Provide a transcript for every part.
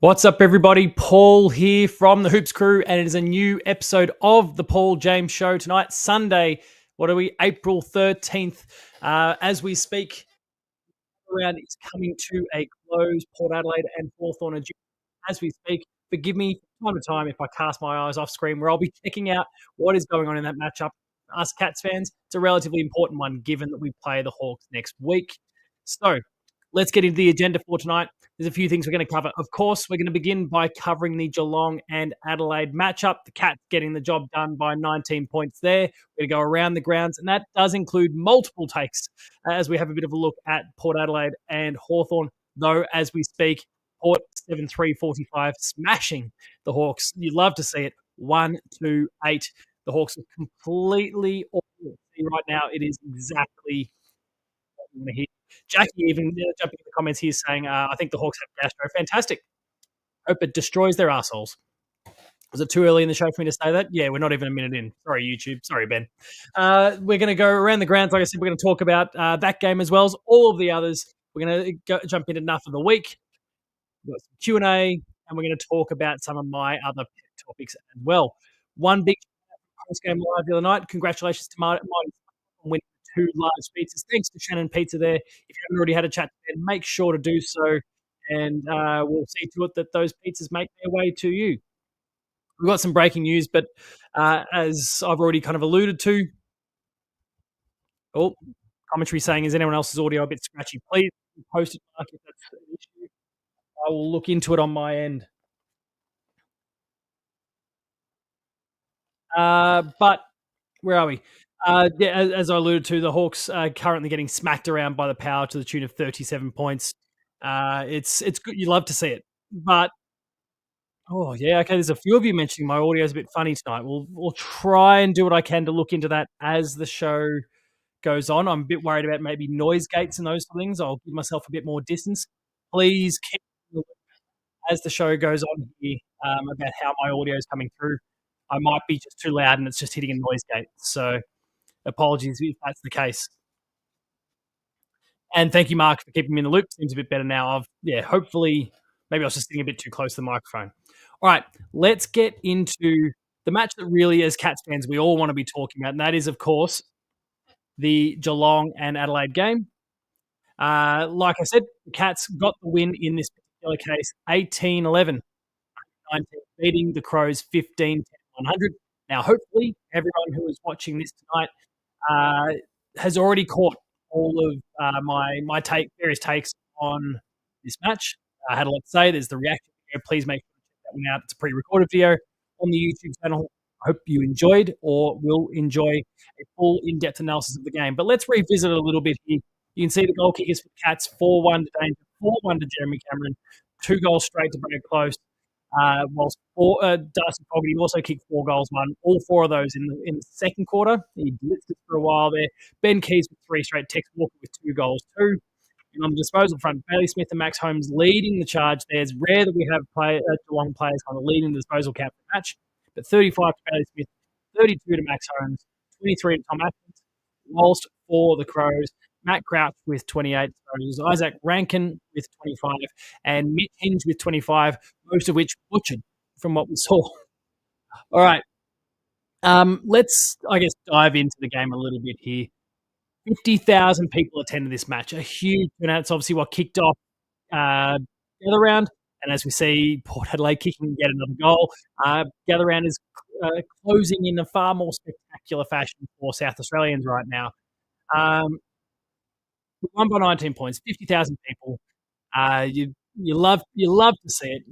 What's up, everybody? Paul here from the Hoops Crew, and it is a new episode of the Paul James Show tonight, Sunday. What are we? April 13th. As we speak, round is coming to a close. Port Adelaide and Hawthorn are due as we speak. Forgive me from time to time if I cast my eyes off screen, where I'll be checking out what is going on in that matchup. Us Cats fans, it's a relatively important one given that we play the Hawks next week. So let's get into the agenda for tonight. There's a few things we're going to cover. Of course, we're going to begin by covering the Geelong and Adelaide matchup. The Cats getting the job done by 19 points there. We're going to go around the grounds, and that does include multiple takes as we have a bit of a look at Port Adelaide and Hawthorn. Though, as we speak, Port 7-3-45, smashing the Hawks. You'd love to see it. 1-2-8. The Hawks are completely awful. Right now, it is exactly what we want to hear. Jackie even jumping in the comments here saying, I think the Hawks have gastro. Fantastic. Hope it destroys their assholes. Was it too early in the show for me to say that? Yeah, we're not even a minute in. Sorry, YouTube. Sorry, Ben. We're going to go around the grounds. Like I said, we're going to talk about that game as well as all of the others. We're going to jump into Enough of the Week. We've got some Q&A, and we're going to talk about some of my other topics as well. One big post-game live the other night. Congratulations to Marty on winning 2 large pizzas. Thanks to Shannon Pizza there. If you haven't already had a chat to Ben, make sure to do so, and we'll see to it that those pizzas make their way to you. We've got some breaking news, but as I've already kind of alluded to, commentary saying, is anyone else's audio a bit scratchy? Please post it, Mark, if that's an issue. I will look into it on my end. But where are we? Yeah, as I alluded to, the Hawks are currently getting smacked around by the Power to the tune of 37 points. It's good. You love to see it. But, oh, yeah, okay, there's a few of you mentioning my audio is a bit funny tonight. We'll try and do what I can to look into that as the show goes on. I'm a bit worried about maybe noise gates and those things. I'll give myself a bit more distance. Please keep as the show goes on here about how my audio is coming through. I might be just too loud and it's just hitting a noise gate. So apologies if that's the case. And thank you, Mark, for keeping me in the loop. Seems a bit better now. Hopefully, maybe I was just sitting a bit too close to the microphone. All right, let's get into the match that really, as Cats fans, we all want to be talking about, and that is, of course, the Geelong and Adelaide game. Like I said, the Cats got the win in this particular case, 18-11, 19, beating the Crows 15-10-100. Now, hopefully, everyone who is watching this tonight has already caught all of my various takes on this match. I had a lot to say. There's the reaction video. Please make sure to check that one out. It's a pre-recorded video on the YouTube channel. I hope you enjoyed or will enjoy a full in-depth analysis of the game. But let's revisit it a little bit here. You can see the goal kickers for Cats, 4-1 to Danger, 4-1 to Jeremy Cameron, 2 goals straight to Brad Close. Whilst Darcy Fogarty also kicked 4 goals, all 4 of those in the second quarter. He blitzed it for a while there. Ben Keys with 3 straight, Tex Walker with 2 goals too. And on the disposal front, Bailey Smith and Max Holmes leading the charge there. It's rare that we have Geelong players kind of leading the disposal cap for the match. But 35 to Bailey Smith, 32 to Max Holmes, 23 to Tom Atkins, whilst for the Crows, Matt Crouch with 28, Isaac Rankin with 25, and Mitch Hinge with 25, most of which butchered from what we saw. All right. Let's, dive into the game a little bit here. 50,000 people attended this match, a huge turnout. It's obviously what kicked off the other round. And as we see, Port Adelaide kicking yet another goal. The other round is closing in a far more spectacular fashion for South Australians right now. We won by 19 points, 50,000 people. You love to see it,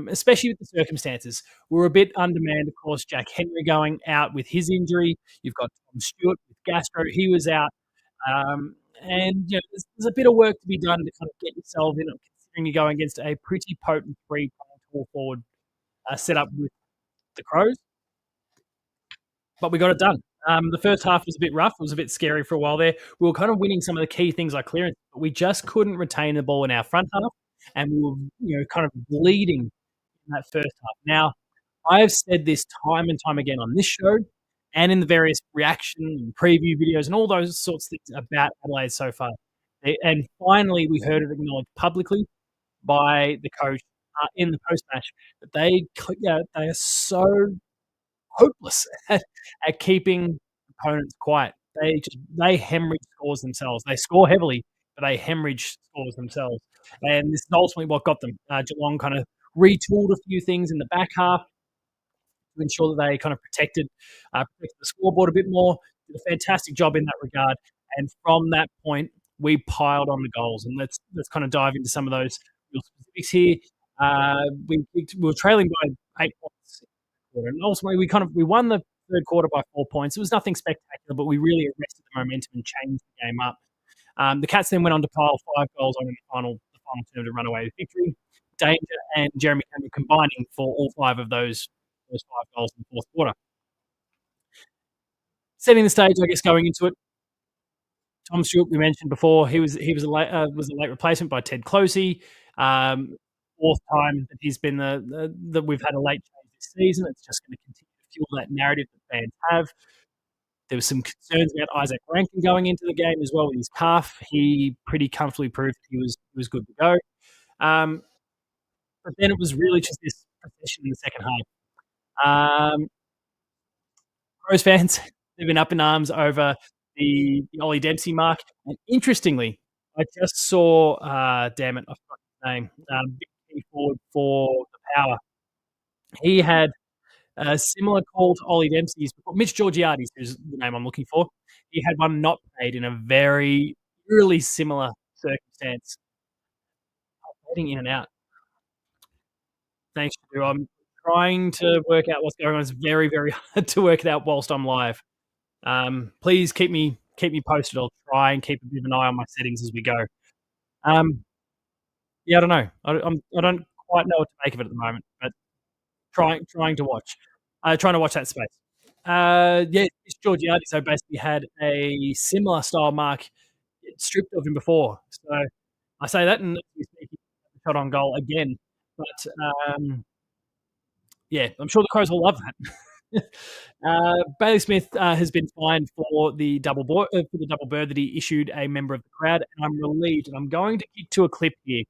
especially with the circumstances. We were a bit undermanned, of course. Jack Henry going out with his injury. You've got Tom Stewart with gastro; he was out, and there's a bit of work to be done to kind of get yourself in, considering you're going against a pretty potent 3 tall forward setup with the Crows. But we got it done. The first half was a bit rough. It was a bit scary for a while there. We were kind of winning some of the key things like clearance, but we just couldn't retain the ball in our front half, and we were, kind of bleeding in that first half. Now, I have said this time and time again on this show and in the various reaction and preview videos and all those sorts of things about Adelaide so far. And finally, we heard it acknowledged publicly by the coach in the post match that they are so hopeless at keeping opponents quiet. They hemorrhage scores themselves. They score heavily, but they hemorrhage scores themselves. And this is ultimately what got them. Geelong kind of retooled a few things in the back half to ensure that they kind of protected the scoreboard a bit more. Did a fantastic job in that regard. And from that point, we piled on the goals. And let's kind of dive into some of those real specifics here. We were trailing by 8 points, and ultimately we won the third quarter by 4 points. It was nothing spectacular, but we really arrested the momentum and changed the game up. The Cats then went on to pile 5 goals on in the final term to run away with victory. Danger and Jeremy Cameron combining for all 5 of those 5 goals in the fourth quarter. Setting the stage, I guess, going into it, Tom Stewart, we mentioned before, he was a late replacement by Ted Closey. Fourth time that he's been that we've had a late change this season. It's just going to continue to fuel that narrative that fans have. There was some concerns about Isaac Rankin going into the game as well with his calf. He pretty comfortably proved he was good to go. But then it was really just this procession in the second half. Crows fans, they've been up in arms over the Ollie Dempsey mark. And interestingly, I just saw, damn it, I forgot his name, big key forward for the Power. He had a similar call to Ollie Dempsey's, Mitch Georgiades, who's the name I'm looking for. He had one not paid in a very really similar circumstance. Heading in and out. Thanks, Drew. I'm trying to work out what's going on. It's very, very hard to work it out whilst I'm live. Please keep me posted. I'll try and keep a bit of an eye on my settings as we go. Yeah, I don't know. I don't quite know what to make of it at the moment, but trying to watch that space. Georgiades so basically had a similar style mark stripped of him before. So I say that, and he's shot on goal again. But I'm sure the Crows will love that. Bailey Smith has been fined for the double bird that he issued a member of the crowd, and I'm relieved. And I'm going to kick to a clip here.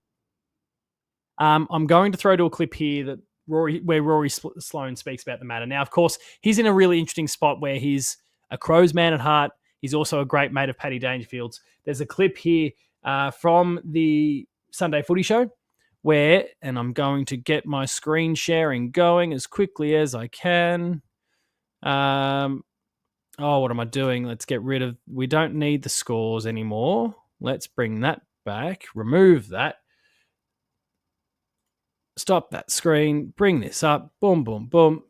I'm going to throw to a clip here that Rory Sloane speaks about the matter. Now, of course, he's in a really interesting spot where he's a Crows man at heart. He's also a great mate of Paddy Dangerfield's. There's a clip here from the Sunday Footy Show where, and I'm going to get my screen sharing going as quickly as I can. What am I doing? We don't need the scores anymore. Let's bring that back. Remove that. Stop that screen. Bring this up. Boom, boom, boom.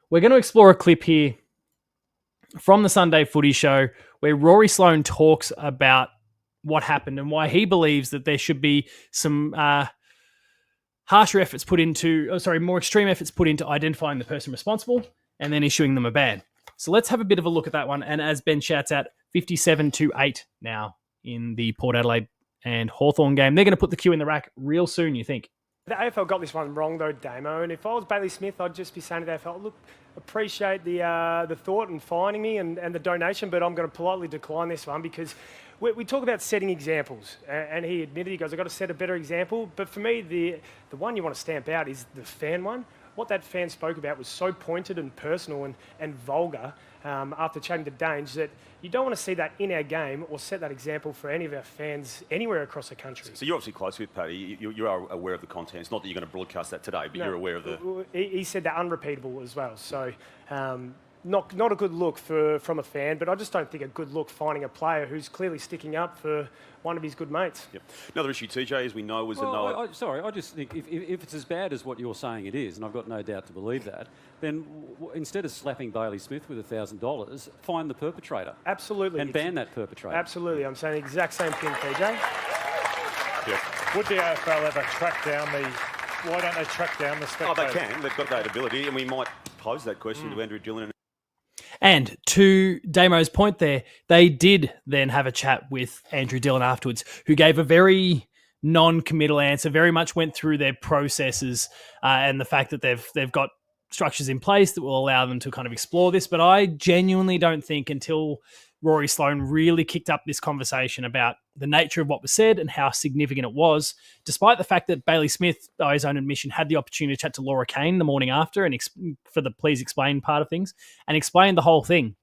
We're going to explore a clip here from the Sunday Footy Show where Rory Sloane talks about what happened and why he believes that there should be some more extreme efforts put into identifying the person responsible and then issuing them a ban. So let's have a bit of a look at that one. And as Ben shouts out, 57-8 now in the Port Adelaide and Hawthorn game. They're going to put the cue in the rack real soon, you think? The AFL got this one wrong though, Damo, and if I was Bailey Smith, I'd just be saying to the AFL, look, appreciate the thought and finding me and the donation, but I'm going to politely decline this one because we talk about setting examples, and he admitted, he goes, I've got to set a better example, but for me, the one you want to stamp out is the fan one. What that fan spoke about was so pointed and personal and vulgar after chatting to Danes that you don't want to see that in our game or set that example for any of our fans anywhere across the country. So you're obviously close with Paddy. You are aware of the content. It's not that you're going to broadcast that today, but you're aware of the... He said that unrepeatable as well. So not a good look from a fan, but I just don't think a good look finding a player who's clearly sticking up for one of his good mates. Yep. Another issue, TJ, as we know, was I just think if it's as bad as what you're saying it is, and I've got no doubt to believe that, then instead of slapping Bailey Smith with $1,000, find the perpetrator. Absolutely. And ban that perpetrator. Absolutely. I'm saying the exact same thing, TJ. Yeah. Would the AFL ever track down why don't they track down the spectators? Oh, they can. They've got that ability, and we might pose that question to Andrew Dillon. And to Damo's point there, they did then have a chat with Andrew Dillon afterwards, who gave a very non-committal answer, very much went through their processes and the fact that they've got structures in place that will allow them to kind of explore this. But I genuinely don't think until Rory Sloane really kicked up this conversation about the nature of what was said and how significant it was, despite the fact that Bailey Smith, by his own admission, had the opportunity to chat to Laura Kane the morning after and for the please explain part of things and explained the whole thing.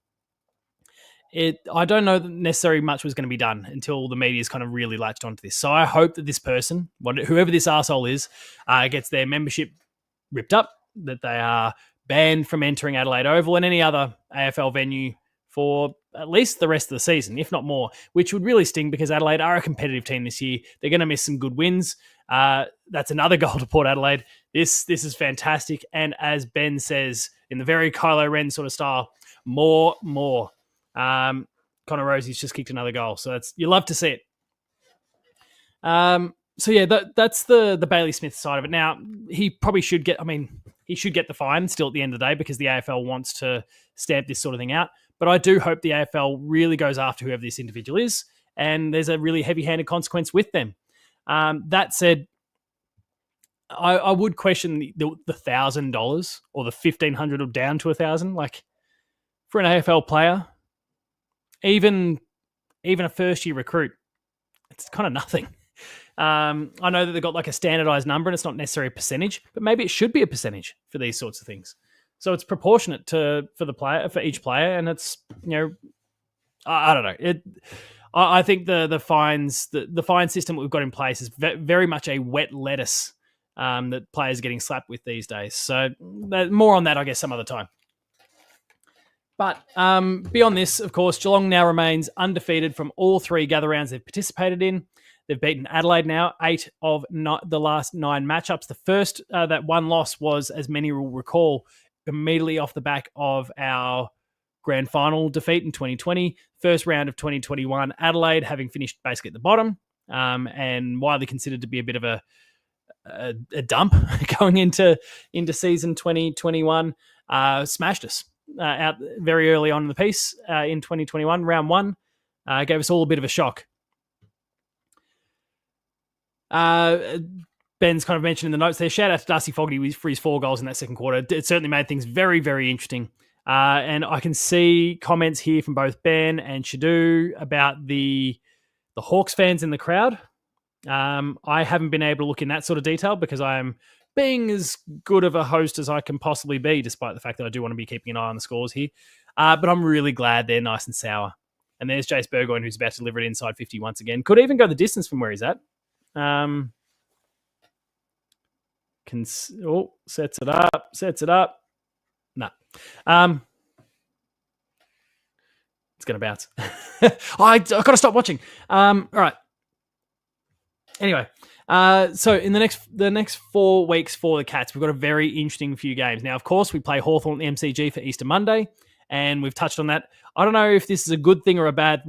I don't know that necessarily much was going to be done until the media's kind of really latched onto this. So I hope that this person, whoever this arsehole is, gets their membership ripped up, that they are banned from entering Adelaide Oval and any other AFL venue for at least the rest of the season, if not more, which would really sting because Adelaide are a competitive team this year. They're going to miss some good wins. That's another goal to Port Adelaide. This is fantastic. And as Ben says, in the very Kylo Ren sort of style, more. Connor Rosie's just kicked another goal. So you love to see it. So yeah, that's the Bailey Smith side of it. Now, he probably should get, he should get the fine still at the end of the day because the AFL wants to stamp this sort of thing out. But I do hope the AFL really goes after whoever this individual is, and there's a really heavy-handed consequence with them. That said, I would question the $1,000 or the $1,500 or down to $1,000. Like, for an AFL player, even a first-year recruit, it's kind of nothing. I know that they've got like a standardized number and it's not necessarily a percentage, but maybe it should be a percentage for these sorts of things. So it's proportionate for each player, and it's, I don't know. I think the fines, the fine system that we've got in place is very much a wet lettuce that players are getting slapped with these days. So more on that, I guess, some other time. But beyond this, of course, Geelong now remains undefeated from all 3 gather rounds they've participated in. They've beaten Adelaide now 8 of the last 9 matchups. The first, that one loss was, as many will recall, immediately off the back of our grand final defeat in 2020. First round of 2021, Adelaide having finished basically at the bottom and widely considered to be a bit of a dump going into season 2021, smashed us out very early on in the piece in 2021, round 1. Gave us all a bit of a shock. Ben's kind of mentioned in the notes there, shout out to Darcy Fogarty for his 4 goals in that second quarter. It certainly made things very, very interesting. And I can see comments here from both Ben and Shadu about the Hawks fans in the crowd. I haven't been able to look in that sort of detail because I am being as good of a host as I can possibly be, despite the fact that I do want to be keeping an eye on the scores here. But I'm really glad they're nice and sour. And there's Jace Burgoyne, who's about to deliver it inside 50 once again. Could even go the distance from where he's at. Sets it up. No. It's going to bounce. I've got to stop watching. All right. Anyway, so in the next 4 weeks for the Cats, we've got a very interesting few games. Now, of course, we play Hawthorn at the MCG for Easter Monday, and we've touched on that. I don't know if this is a good thing or a bad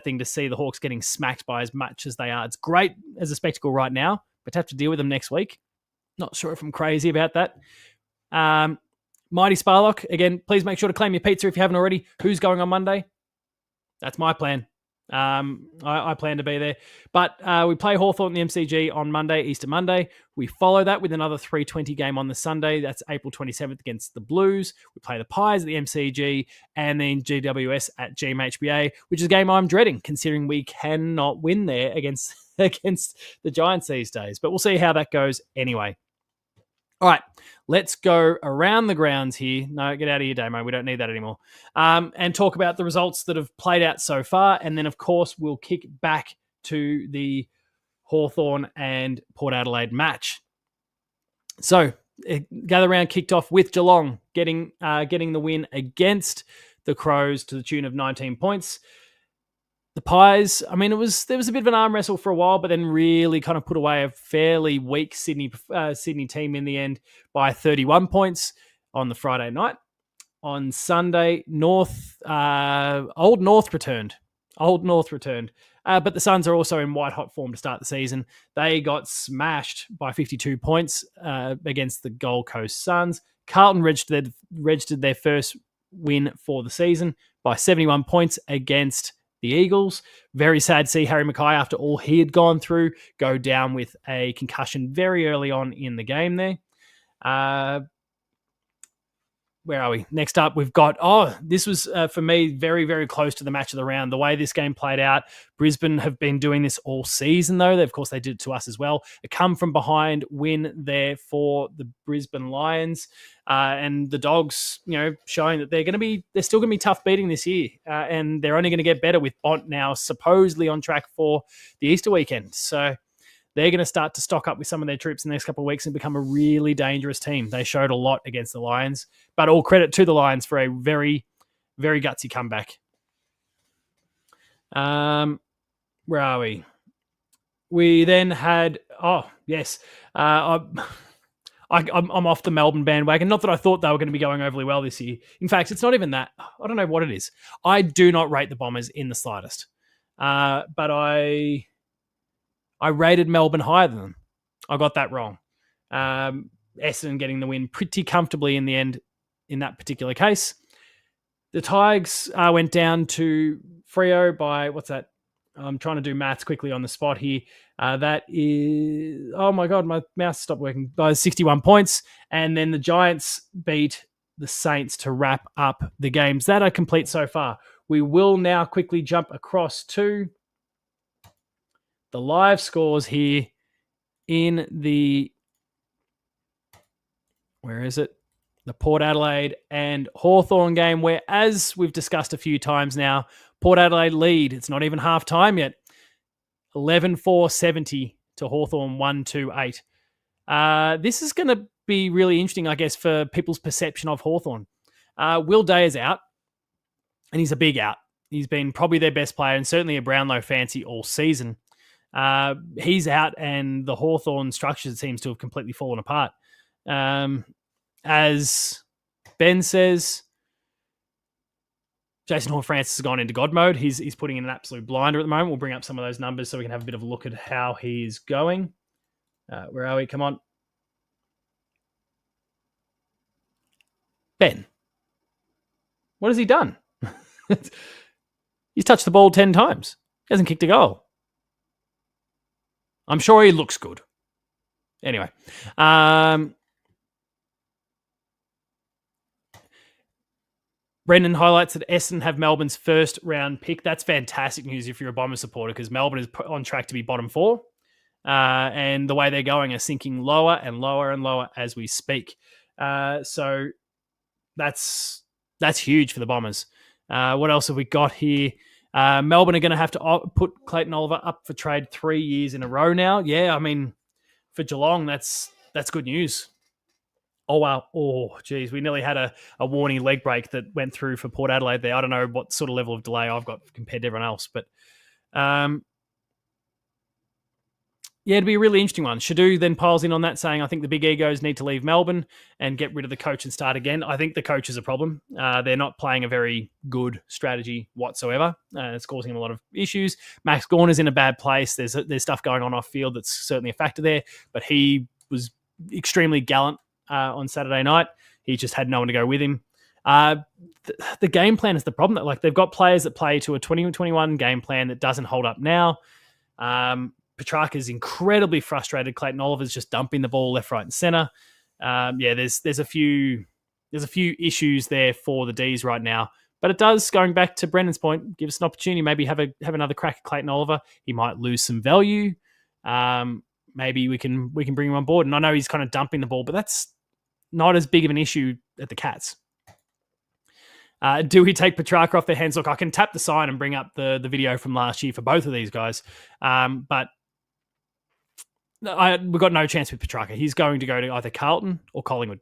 thing to see the Hawks getting smacked by as much as they are. It's great as a spectacle right now, but to have to deal with them next week, not sure if I'm crazy about that. Mighty Sparlock, again, please make sure to claim your pizza if you haven't already. Who's going on Monday? That's my plan. I plan to be there. But we play Hawthorn in the MCG on Monday, Easter Monday. We follow that with another 3:20 game on the Sunday. That's April 27th against the Blues. We play the Pies at the MCG and then GWS at GMHBA, which is a game I'm dreading, considering we cannot win there against the Giants these days. But we'll see how that goes anyway. All right, let's go around the grounds here. No, get out of here, Damo. We don't need that anymore. And talk about the results that have played out so far. And then, of course, we'll kick back to the Hawthorn and Port Adelaide match. So, gather round kicked off with Geelong getting the win against the Crows to the tune of 19 points. The Pies, there was a bit of an arm wrestle for a while, but then really kind of put away a fairly weak Sydney team in the end by 31 points on the Friday night. On Sunday, Old North returned. But the Suns are also in white-hot form to start the season. They got smashed by 52 points against the Gold Coast Suns. Carlton registered their first win for the season by 71 points against the Eagles. Very sad to see Harry Mackay, after all he had gone through, go down with a concussion very early on in the game there. where are we? Next up, we've got, this was, for me, very, very close to the match of the round. The way this game played out, Brisbane have been doing this all season, though. Of course, they did it to us as well. A come from behind win there for the Brisbane Lions. And the Dogs, showing that they're still going to be tough beating this year. And they're only going to get better with Bont now supposedly on track for the Easter weekend. So they're going to start to stock up with some of their troops in the next couple of weeks and become a really dangerous team. They showed a lot against the Lions, but all credit to the Lions for a very, very gutsy comeback. Where are we? We then had, I'm off the Melbourne bandwagon. Not that I thought they were going to be going overly well this year. In fact, it's not even that. I don't know what it is. I do not rate the Bombers in the slightest. But I rated Melbourne higher than them. I got that wrong. Essendon getting the win pretty comfortably in the end in that particular case. The Tigers went down to Freo by, what's that? I'm trying to do maths quickly on the spot here. That is, oh my God, my mouse stopped working. By 61 points. And then the Giants beat the Saints to wrap up the games that are complete so far. We will now quickly jump across to the live scores here in the, where is it? The Port Adelaide and Hawthorn game, where, as we've discussed a few times now, Port Adelaide lead. It's not even half time yet. 11-4-70 to Hawthorn 1-2-8. This is going to be really interesting, I guess, for people's perception of Hawthorn. Will Day is out, and he's a big out. He's been probably their best player and certainly a Brownlow fancy all season. He's out, and the Hawthorn structure seems to have completely fallen apart. As Ben says, Jason Horne-Francis has gone into God mode. He's putting in an absolute blinder at the moment. We'll bring up some of those numbers so we can have a bit of a look at how he's going. Where are we? Come on. Ben, what has he done? He's touched the ball 10 times. He hasn't kicked a goal. I'm sure he looks good. Anyway. Brendan highlights that Essendon have Melbourne's first round pick. That's fantastic news if you're a Bomber supporter, because Melbourne is on track to be bottom 4. And the way they're going are sinking lower and lower and lower as we speak. So that's huge for the Bombers. What else have we got here? Melbourne are going to have to put Clayton Oliver up for trade 3 years in a row now. Yeah, I mean, for Geelong, that's good news. Oh, wow. Oh, geez. We nearly had a warning leg break that went through for Port Adelaide there. I don't know what sort of level of delay I've got compared to everyone else. But, it'd be a really interesting one. Shadu then piles in on that, saying, I think the big egos need to leave Melbourne and get rid of the coach and start again. I think the coach is a problem. They're not playing a very good strategy whatsoever. It's causing them a lot of issues. Max Gorner's in a bad place. There's stuff going on off field that's certainly a factor there. But he was extremely gallant on Saturday night. He just had no one to go with him. The game plan is the problem. Like, they've got players that play to a 2021 game plan that doesn't hold up now. Petrarca's incredibly frustrated. Clayton Oliver's just dumping the ball left, right, and centre. There's a few issues there for the D's right now. But it does, going back to Brendan's point, give us an opportunity. Maybe have another crack at Clayton Oliver. He might lose some value. Maybe we can bring him on board. And I know he's kind of dumping the ball, but that's not as big of an issue at the Cats. Do we take Petrarca off their hands? Look, I can tap the sign and bring up the video from last year for both of these guys. But we've got no chance with Petrarca. He's going to go to either Carlton or Collingwood.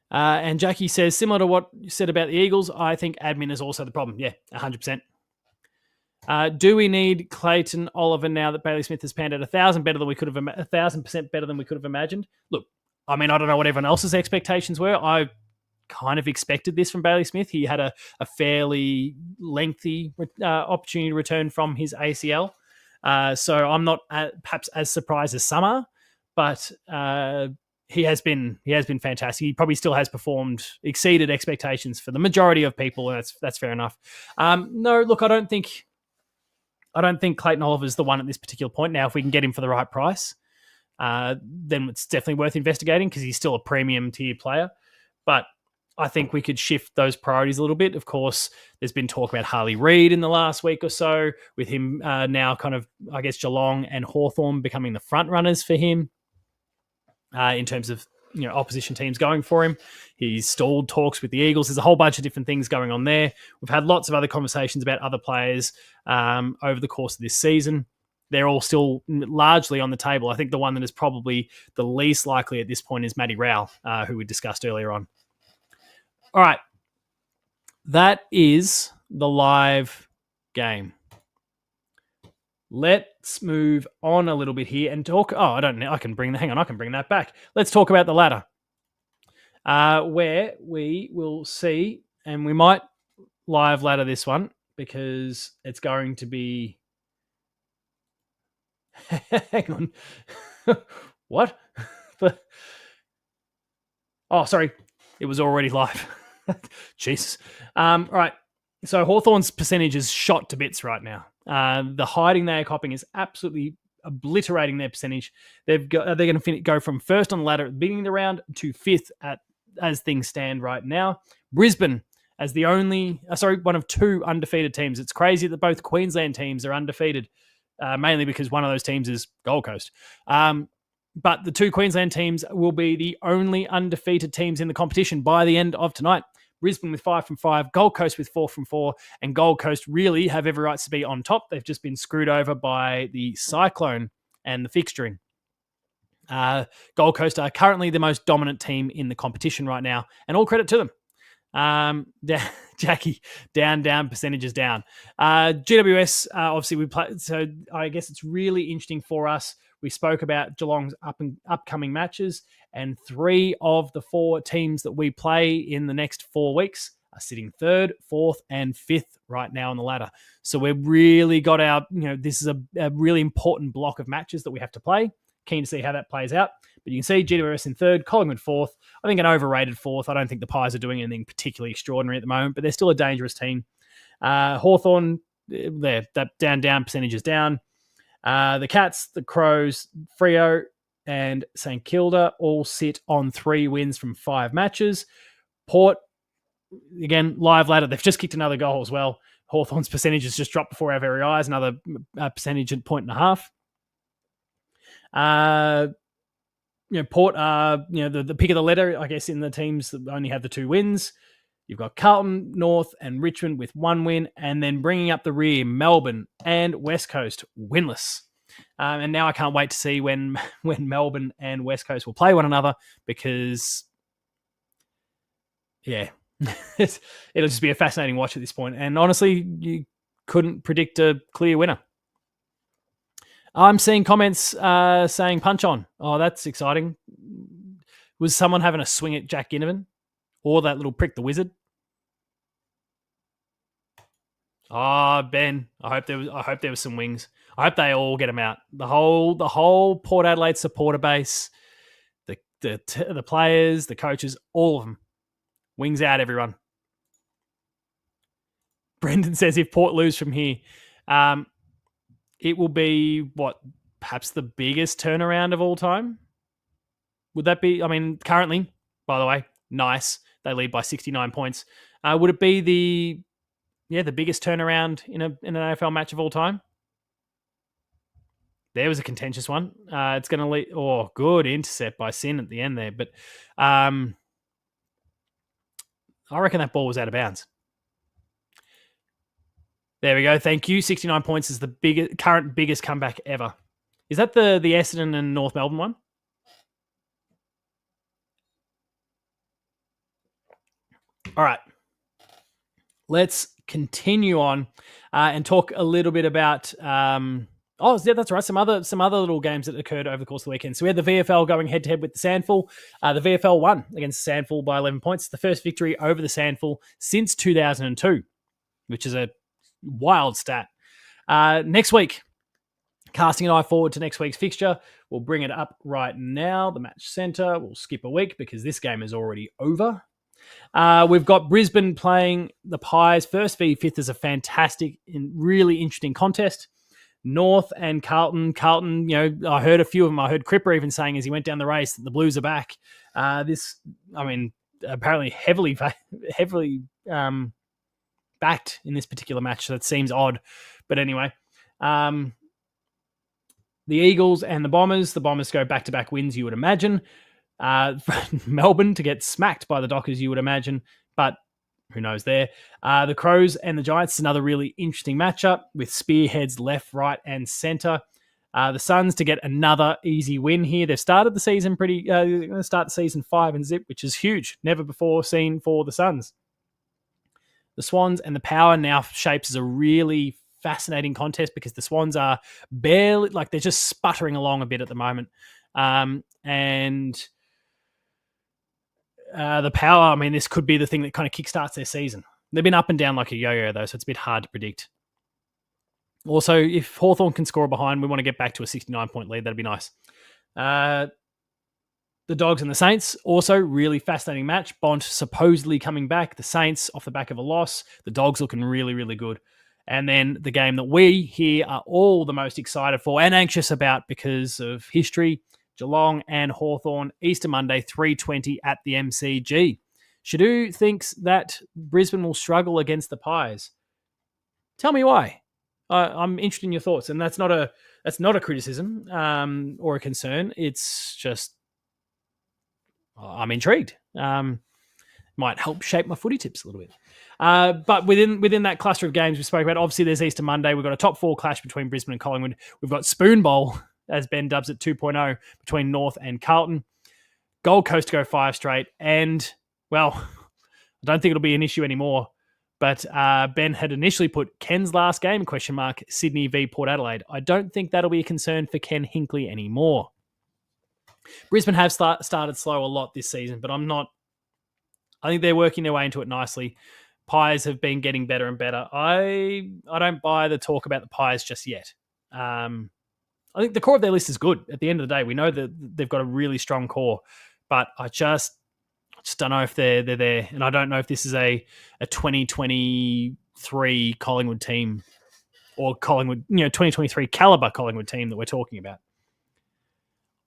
And Jackie says, similar to what you said about the Eagles, I think admin is also the problem. Yeah, 100%. Do we need Clayton Oliver now that Bailey Smith has panned out 1,000% better than we could have imagined? Look, I mean, I don't know what everyone else's expectations were. I kind of expected this from Bailey Smith. He had a fairly lengthy opportunity to return from his ACL. So I'm not perhaps as surprised as some are, but he has been fantastic. He probably still has exceeded expectations for the majority of people, and that's fair enough. No, look, I don't think Clayton Oliver is the one at this particular point. Now, if we can get him for the right price, then it's definitely worth investigating because he's still a premium tier player. but I think we could shift those priorities a little bit. Of course, there's been talk about Harley Reid in the last week or so, with him now kind of, I guess, Geelong and Hawthorn becoming the front runners for him in terms of opposition teams going for him. He's stalled talks with the Eagles. There's a whole bunch of different things going on there. We've had lots of other conversations about other players over the course of this season. They're all still largely on the table. I think the one that is probably the least likely at this point is Matty Rowell, who we discussed earlier on. All right. That is the live game. Let's move on a little bit here and talk. Oh, I don't know. I can bring that back. Let's talk about the ladder, where we will see, and we might live ladder this one because it's going to be. Hang on. What? Oh, sorry. It was already live. Jesus. All right. So Hawthorn's percentage is shot to bits right now. The hiding they are copping is absolutely obliterating their percentage. They're going to go from first on the ladder at the beginning of the round to fifth as things stand right now. Brisbane as the one of two undefeated teams. It's crazy that both Queensland teams are undefeated, mainly because one of those teams is Gold Coast. But the two Queensland teams will be the only undefeated teams in the competition by the end of tonight. Brisbane with 5 from 5, Gold Coast with 4 from 4, and Gold Coast really have every right to be on top. They've just been screwed over by the Cyclone and the fixturing. Gold Coast are currently the most dominant team in the competition right now, and all credit to them. Jackie, down, percentages down. GWS, obviously we play, so I guess it's really interesting for us. We spoke about Geelong's upcoming matches, and 3 of the 4 teams that we play in the next 4 weeks are sitting 3rd, 4th, and 5th right now on the ladder. So we've really got our, this is a really important block of matches that we have to play. Keen to see how that plays out. But you can see GWS in 3rd, Collingwood 4th. I think an overrated 4th. I don't think the Pies are doing anything particularly extraordinary at the moment, but they're still a dangerous team. Hawthorn, that down percentage is down. The Cats, the Crows, Freo, and St Kilda all sit on 3 wins from 5 matches. Port, again, live ladder. They've just kicked another goal as well. Hawthorn's percentage has just dropped before our very eyes, another percentage at 1.5. Port are, the pick of the litter, I guess, in the teams that only have the 2 wins. You've got Carlton, North, and Richmond with 1 win, and then bringing up the rear, Melbourne and West Coast winless. And now I can't wait to see when Melbourne and West Coast will play one another, because, yeah, it'll just be a fascinating watch at this point. And honestly, you couldn't predict a clear winner. I'm seeing comments saying punch on. Oh, that's exciting. Was someone having a swing at Jack Ginnivan? Or that little prick, the wizard? Oh, Ben, I hope there was some wings. I hope they all get them out. The whole Port Adelaide supporter base, the players, the coaches, all of them. Wings out, everyone. Brendan says if Port lose from here, it will be perhaps the biggest turnaround of all time. Would that be? I mean, currently, by the way, nice. They lead by 69 points. Would it be the biggest turnaround in an AFL match of all time? There was a contentious one. It's going to lead. Oh, good intercept by Sin at the end there. But I reckon that ball was out of bounds. There we go. Thank you. 69 points is the current biggest comeback ever. Is that the Essendon and North Melbourne one? All right. Let's continue on and talk a little bit about. That's right. Some other little games that occurred over the course of the weekend. So we had the VFL going head to head with the Sandful. The VFL won against the Sandful by 11 points. The first victory over the Sandful since 2002, which is a wild stat. Next week, casting an eye forward to next week's fixture, we'll bring it up right now. The match centre. We'll skip a week because this game is already over. We've got Brisbane playing the Pies. First v 5th is a fantastic and really interesting contest. North and Carlton. Carlton, I heard a few of them. I heard Cripper even saying as he went down the race that the Blues are back. apparently heavily backed in this particular match. So that seems odd. But anyway, the Eagles and the Bombers go back-to-back wins, you would imagine. Melbourne to get smacked by the Dockers, you would imagine. But who knows there. The Crows and the Giants, another really interesting matchup with spearheads left, right, and centre. The Suns to get another easy win here. They've started the season they're going to start the season 5-0, which is huge. Never before seen for the Suns. The Swans and the Power now shapes as a really fascinating contest because the Swans are barely, they're just sputtering along a bit at the moment. And the Power, this could be the thing that kind of kickstarts their season. They've been up and down like a yo-yo, though, so it's a bit hard to predict. Also, if Hawthorn can score behind, we want to get back to a 69-point lead. That'd be nice. The Dogs and the Saints, also really fascinating match. Bont supposedly coming back. The Saints off the back of a loss. The Dogs looking really, really good. And then the game that we here are all the most excited for and anxious about because of history, Geelong and Hawthorn, Easter Monday, 3:20 at the MCG. Shadu thinks that Brisbane will struggle against the Pies. Tell me why. I'm interested in your thoughts, and that's not a criticism or a concern. It's just I'm intrigued. Might help shape my footy tips a little bit. But within that cluster of games we spoke about, obviously there's Easter Monday. We've got a top 4 clash between Brisbane and Collingwood. We've got Spoon Bowl, as Ben dubs it, 2.0 between North and Carlton. Gold Coast to go 5 straight. And, well, I don't think it'll be an issue anymore. But Ben had initially put Ken's last game, Sydney v Port Adelaide. I don't think that'll be a concern for Ken Hinkley anymore. Brisbane have started slow a lot this season, but I think they're working their way into it nicely. Pies have been getting better and better. I don't buy the talk about the Pies just yet. I think the core of their list is good. At the end of the day, we know that they've got a really strong core, but I just don't know if they're there. And I don't know if this is a 2023 Collingwood team or Collingwood, 2023 caliber Collingwood team that we're talking about.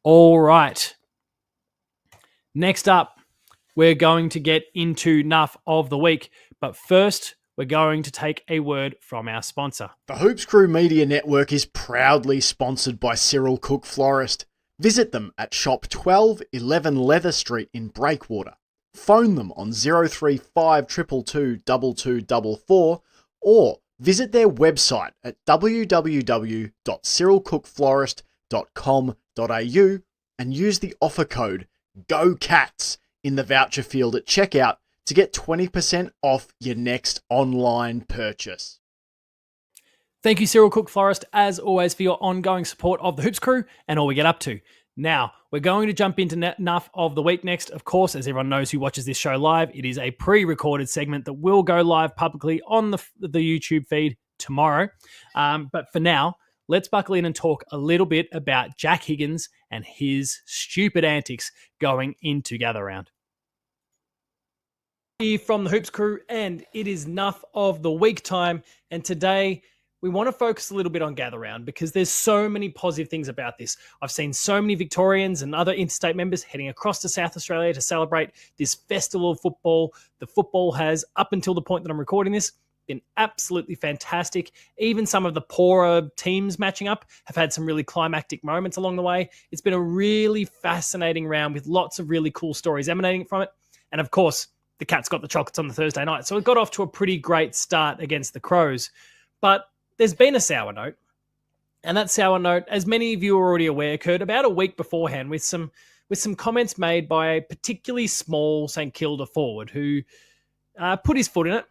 All right. Next up, we're going to get into Nuff of the Week. But first, we're going to take a word from our sponsor. The Hoops Crew Media Network is proudly sponsored by Cyril Cook Florist. Visit them at shop 1211 Leather Street in Breakwater. Phone them on 035 222 2244 or visit their website at www.cyrilcookflorist.com.au and use the offer code GOCATS in the voucher field at checkout to get 20% off your next online purchase. Thank you, Cyril Cook Florist, as always, for your ongoing support of the Hoops Crew and all we get up to. Now, we're going to jump into Nuff of the Week next. Of course, as everyone knows who watches this show live, it is a pre-recorded segment that will go live publicly on the YouTube feed tomorrow. But for now, let's buckle in and talk a little bit about Jack Higgins and his stupid antics going into Gather Round. Here from the Hoops Crew, and it is Nuff of the Week time. And today, we want to focus a little bit on Gather Round because there's so many positive things about this. I've seen so many Victorians and other interstate members heading across to South Australia to celebrate this festival of football. The football has, up until the point that I'm recording this, been absolutely fantastic. Even some of the poorer teams matching up have had some really climactic moments along the way. It's been a really fascinating round with lots of really cool stories emanating from it. And of course, the Cats got the chocolates on the Thursday night. So it got off to a pretty great start against the Crows. But there's been a sour note. And that sour note, as many of you are already aware, occurred about a week beforehand with some comments made by a particularly small St Kilda forward who put his foot in it,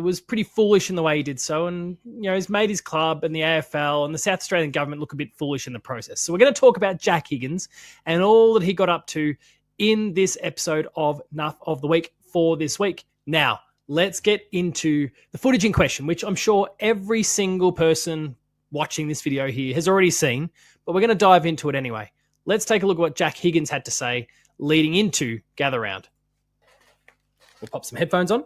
was pretty foolish in the way he did so, and he's made his club and the AFL and the South Australian government look a bit foolish in the process. So we're going to talk about Jack Higgins and all that he got up to in this episode of Nuff of the Week for this week. Now, let's get into the footage in question, which I'm sure every single person watching this video here has already seen, but we're going to dive into it anyway. Let's take a look at what Jack Higgins had to say leading into Gather Round. We'll pop some headphones on.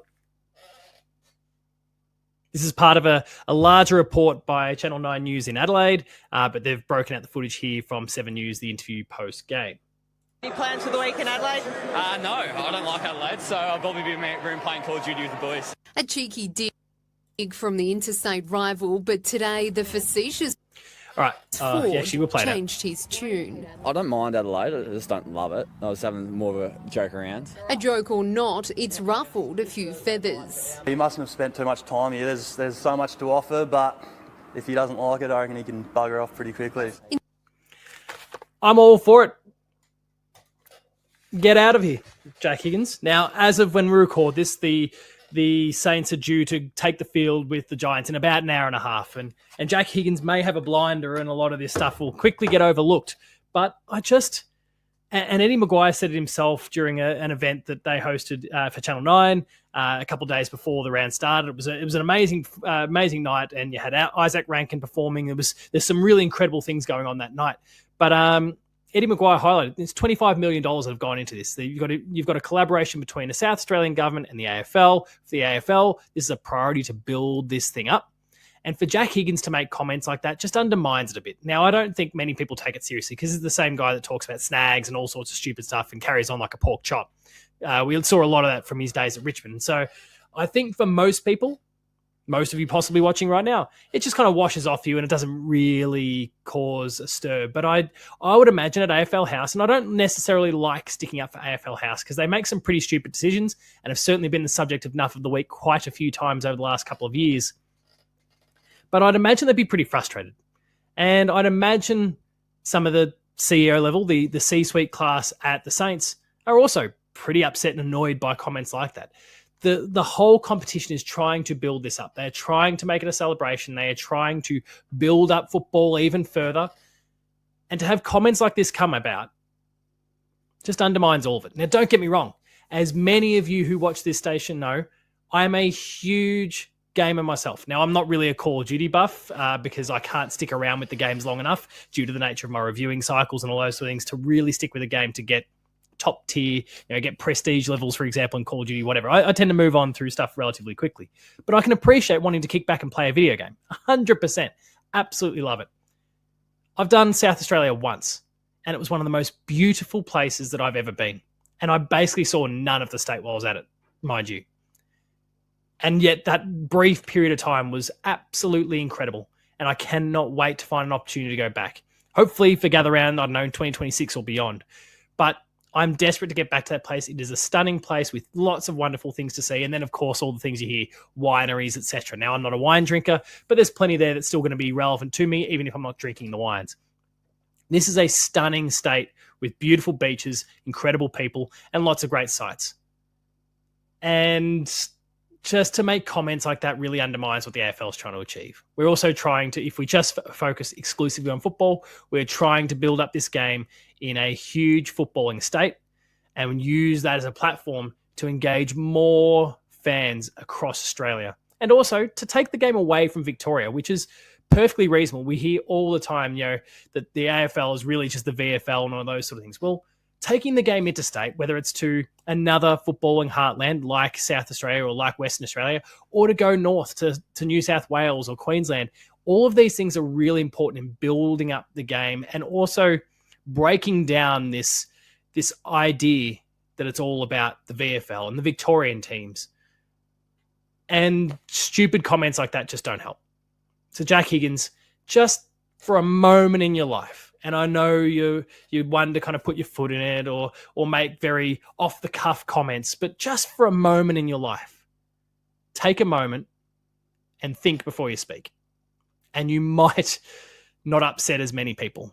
This is part of a larger report by Channel 9 News in Adelaide, but they've broken out the footage here from 7 News, the interview post-game. Any plans for the week in Adelaide? No, I don't like Adelaide, so I'll probably be in my room playing Call of Duty with the boys. A cheeky dig from the interstate rival, but today the facetious All right. Ford Actually, we'll play that. changed his tune. I don't mind Adelaide, I just don't love it. I was having more of a joke around. A joke or not, it's ruffled a few feathers. He mustn't have spent too much time here. There's so much to offer, but if he doesn't like it, I reckon he can bugger off pretty quickly. I'm all for it. Get out of here, Jack Higgins. Now, as of when we record this, the Saints are due to take the field with the Giants in about an hour and a half. And Jack Higgins may have a blinder and a lot of this stuff will quickly get overlooked. But and Eddie Maguire said it himself during an event that they hosted for Channel 9 a couple of days before the round started. It was an amazing night, and you had Isaac Rankin performing. There's some really incredible things going on that night. But Eddie Maguire highlighted it's $25 million that have gone into this. You've got a collaboration between the South Australian government and the AFL. For the AFL, this is a priority to build this thing up. And for Jack Higgins to make comments like that just undermines it a bit. Now, I don't think many people take it seriously because he's the same guy that talks about snags and all sorts of stupid stuff and carries on like a pork chop. We saw a lot of that from his days at Richmond. So I think for most people, most of you possibly watching right now, it just kind of washes off you and it doesn't really cause a stir. But I would imagine at AFL House, and I don't necessarily like sticking up for AFL House because they make some pretty stupid decisions and have certainly been the subject of Nuff of the Week quite a few times over the last couple of years. But I'd imagine they'd be pretty frustrated. And I'd imagine some of the CEO level, the C-suite class at the Saints, are also pretty upset and annoyed by comments like that. The whole competition is trying to build this up. They're trying to make it a celebration. They are trying to build up football even further. And to have comments like this come about just undermines all of it. Now, don't get me wrong. As many of you who watch this station know, I'm a huge gamer myself. Now, I'm not really a Call of Duty buff because I can't stick around with the games long enough due to the nature of my reviewing cycles and all those sort of things to really stick with a game to get top tier, get prestige levels, for example, in Call of Duty, whatever. I tend to move on through stuff relatively quickly. But I can appreciate wanting to kick back and play a video game. 100%. Absolutely love it. I've done South Australia once, and it was one of the most beautiful places that I've ever been. And I basically saw none of the state while I was at it, mind you. And yet that brief period of time was absolutely incredible. And I cannot wait to find an opportunity to go back. Hopefully for Gather Round, I don't know, in 2026 or beyond. But I'm desperate to get back to that place. It is a stunning place with lots of wonderful things to see. And then, of course, all the things you hear, wineries, etc. Now, I'm not a wine drinker, but there's plenty there that's still going to be relevant to me, even if I'm not drinking the wines. This is a stunning state with beautiful beaches, incredible people, and lots of great sights. And just to make comments like that really undermines what the AFL is trying to achieve. We're also trying to, if we just focus exclusively on football, we're trying to build up this game in a huge footballing state and use that as a platform to engage more fans across Australia. And also to take the game away from Victoria, which is perfectly reasonable. We hear all the time, that the AFL is really just the VFL and all those sort of things. Well, taking the game interstate, whether it's to another footballing heartland like South Australia or like Western Australia, or to go north to New South Wales or Queensland, all of these things are really important in building up the game and also breaking down this idea that it's all about the VFL and the Victorian teams. And stupid comments like that just don't help. So Jack Higgins, just for a moment in your life, and I know you want to kind of put your foot in it or make very off-the-cuff comments, but just for a moment in your life, take a moment and think before you speak. And you might not upset as many people.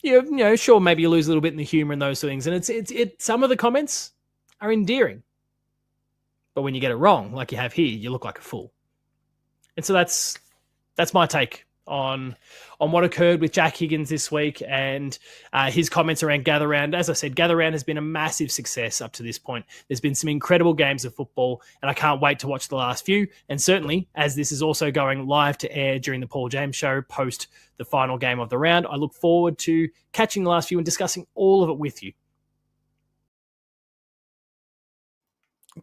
Sure, maybe you lose a little bit in the humor and those sort of things. And it's some of the comments are endearing. But when you get it wrong, like you have here, you look like a fool. And so that's my take on what occurred with Jack Higgins this week and his comments around Gather Round. As I said, Gather Round has been a massive success up to this point. There's been some incredible games of football, and I can't wait to watch the last few. And certainly, as this is also going live to air during the Paul James Show post the final game of the round, I look forward to catching the last few and discussing all of it with you.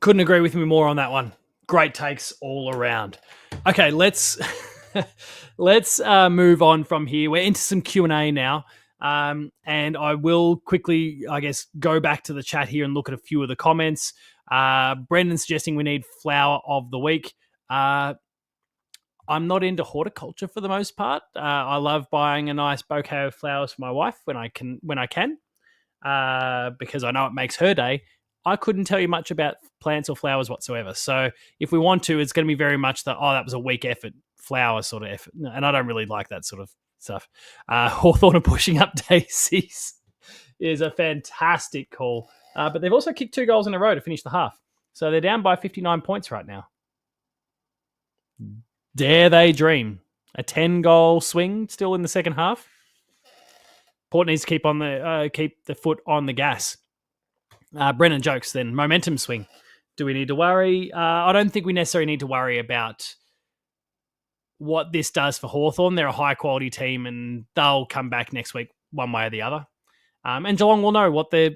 Couldn't agree with me more on that one. Great takes all around. Okay, let's move on from here. We're into some Q&A now. And I will quickly, I guess, go back to the chat here and look at a few of the comments. Brendan suggesting we need flower of the week. I'm not into horticulture for the most part. I love buying a nice bouquet of flowers for my wife when I can, because I know it makes her day. I couldn't tell you much about plants or flowers whatsoever. So if we want to, it's going to be very much that was a weak effort, flower sort of effort. And I don't really like that sort of stuff. Hawthorn are pushing up daisies is a fantastic call. But they've also kicked 2 goals in a row to finish the half. So they're down by 59 points right now. Dare they dream? A 10-goal swing still in the second half. Port needs to keep the foot on the gas. Brennan jokes then. Momentum swing. Do we need to worry? I don't think we necessarily need to worry about what this does for Hawthorn. They're a high-quality team, and they'll come back next week one way or the other. And Geelong will know what they're...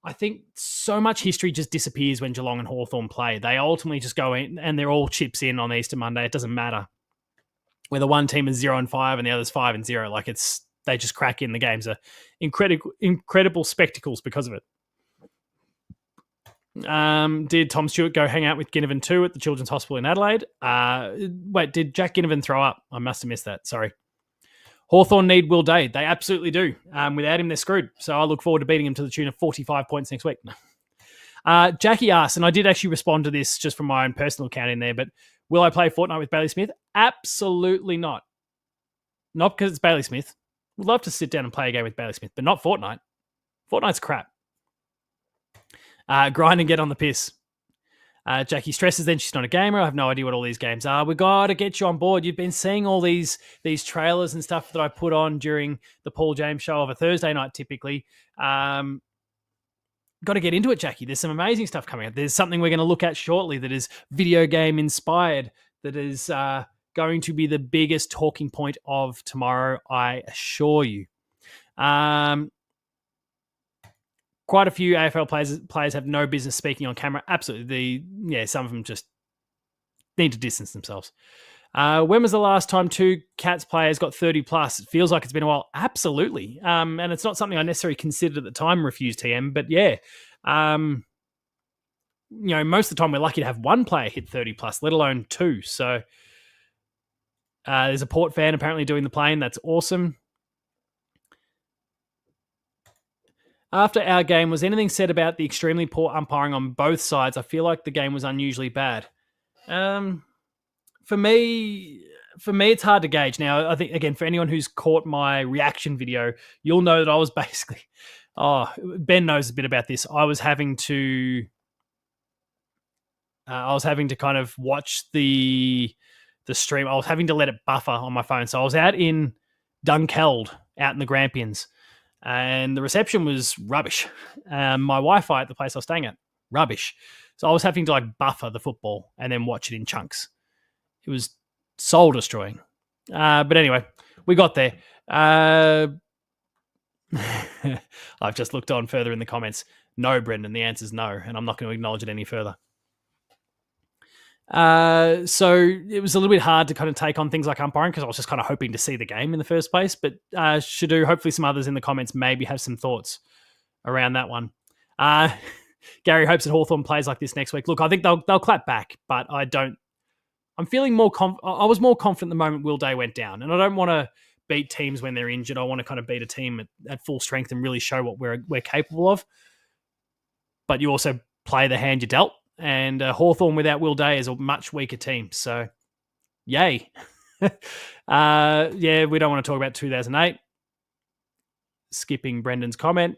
I think so much history just disappears when Geelong and Hawthorn play. They ultimately just go in and they're all chips in on Easter Monday. It doesn't matter whether one team is 0-5 and the other's 5-0. They just crack in. The games are incredible spectacles because of it. Did Tom Stewart go hang out with Ginnivan too at the Children's Hospital in Adelaide? Wait, did Jack Ginnivan throw up? I must have missed that. Sorry. Hawthorn need Will Day. They absolutely do. Without him, they're screwed. So I look forward to beating him to the tune of 45 points next week. Jackie asked, and I did actually respond to this just from my own personal account in there, but will I play Fortnite with Bailey Smith? Absolutely not. Not because it's Bailey Smith. Would love to sit down and play a game with Bailey Smith, but not Fortnite. Fortnite's crap. Grind and get on the piss. Jackie stresses then she's not a gamer. I have no idea what all these games are. We got to get you on board. You've been seeing all these trailers and stuff that I put on during the Paul James show of a Thursday night typically. Got to get into it, Jackie. There's some amazing stuff coming up. There's something we're going to look at shortly that is video game inspired, that is going to be the biggest talking point of tomorrow, I assure you. Quite a few AFL players have no business speaking on camera. Absolutely. Some of them just need to distance themselves. When was the last time 2 Cats players got 30 plus? It feels like it's been a while. Absolutely. And it's not something I necessarily considered at the time, Refuse TM, but yeah. Most of the time we're lucky to have 1 player hit 30 plus, let alone 2. So there's a Port fan apparently doing the playing. That's awesome. After our game, was anything said about the extremely poor umpiring on both sides? I feel like the game was unusually bad. For me, it's hard to gauge. Now, I think, again, for anyone who's caught my reaction video, you'll know that I was basically... Ben knows a bit about this. I was having to kind of watch the stream. I was having to let it buffer on my phone. So I was out in Dunkeld, out in the Grampians, and the reception was rubbish. My Wi-Fi at the place I was staying at, rubbish. So I was having to buffer the football and then watch it in chunks. It was soul destroying. But anyway, we got there. I've just looked on further in the comments. No, Brendan, the answer's no, and I'm not going to acknowledge it any further. So it was a little bit hard to kind of take on things like umpiring because I was just kind of hoping to see the game in the first place. But Shadu, hopefully some others in the comments maybe have some thoughts around that one. Gary hopes that Hawthorn plays like this next week. Look, I think they'll clap back, but I don't. I'm feeling more I was more confident the moment Will Day went down, and I don't want to beat teams when they're injured. I want to kind of beat a team at full strength and really show what we're capable of. But you also play the hand you dealt. And Hawthorn without Will Day is a much weaker team. So, yay. We don't want to talk about 2008. Skipping Brendan's comment.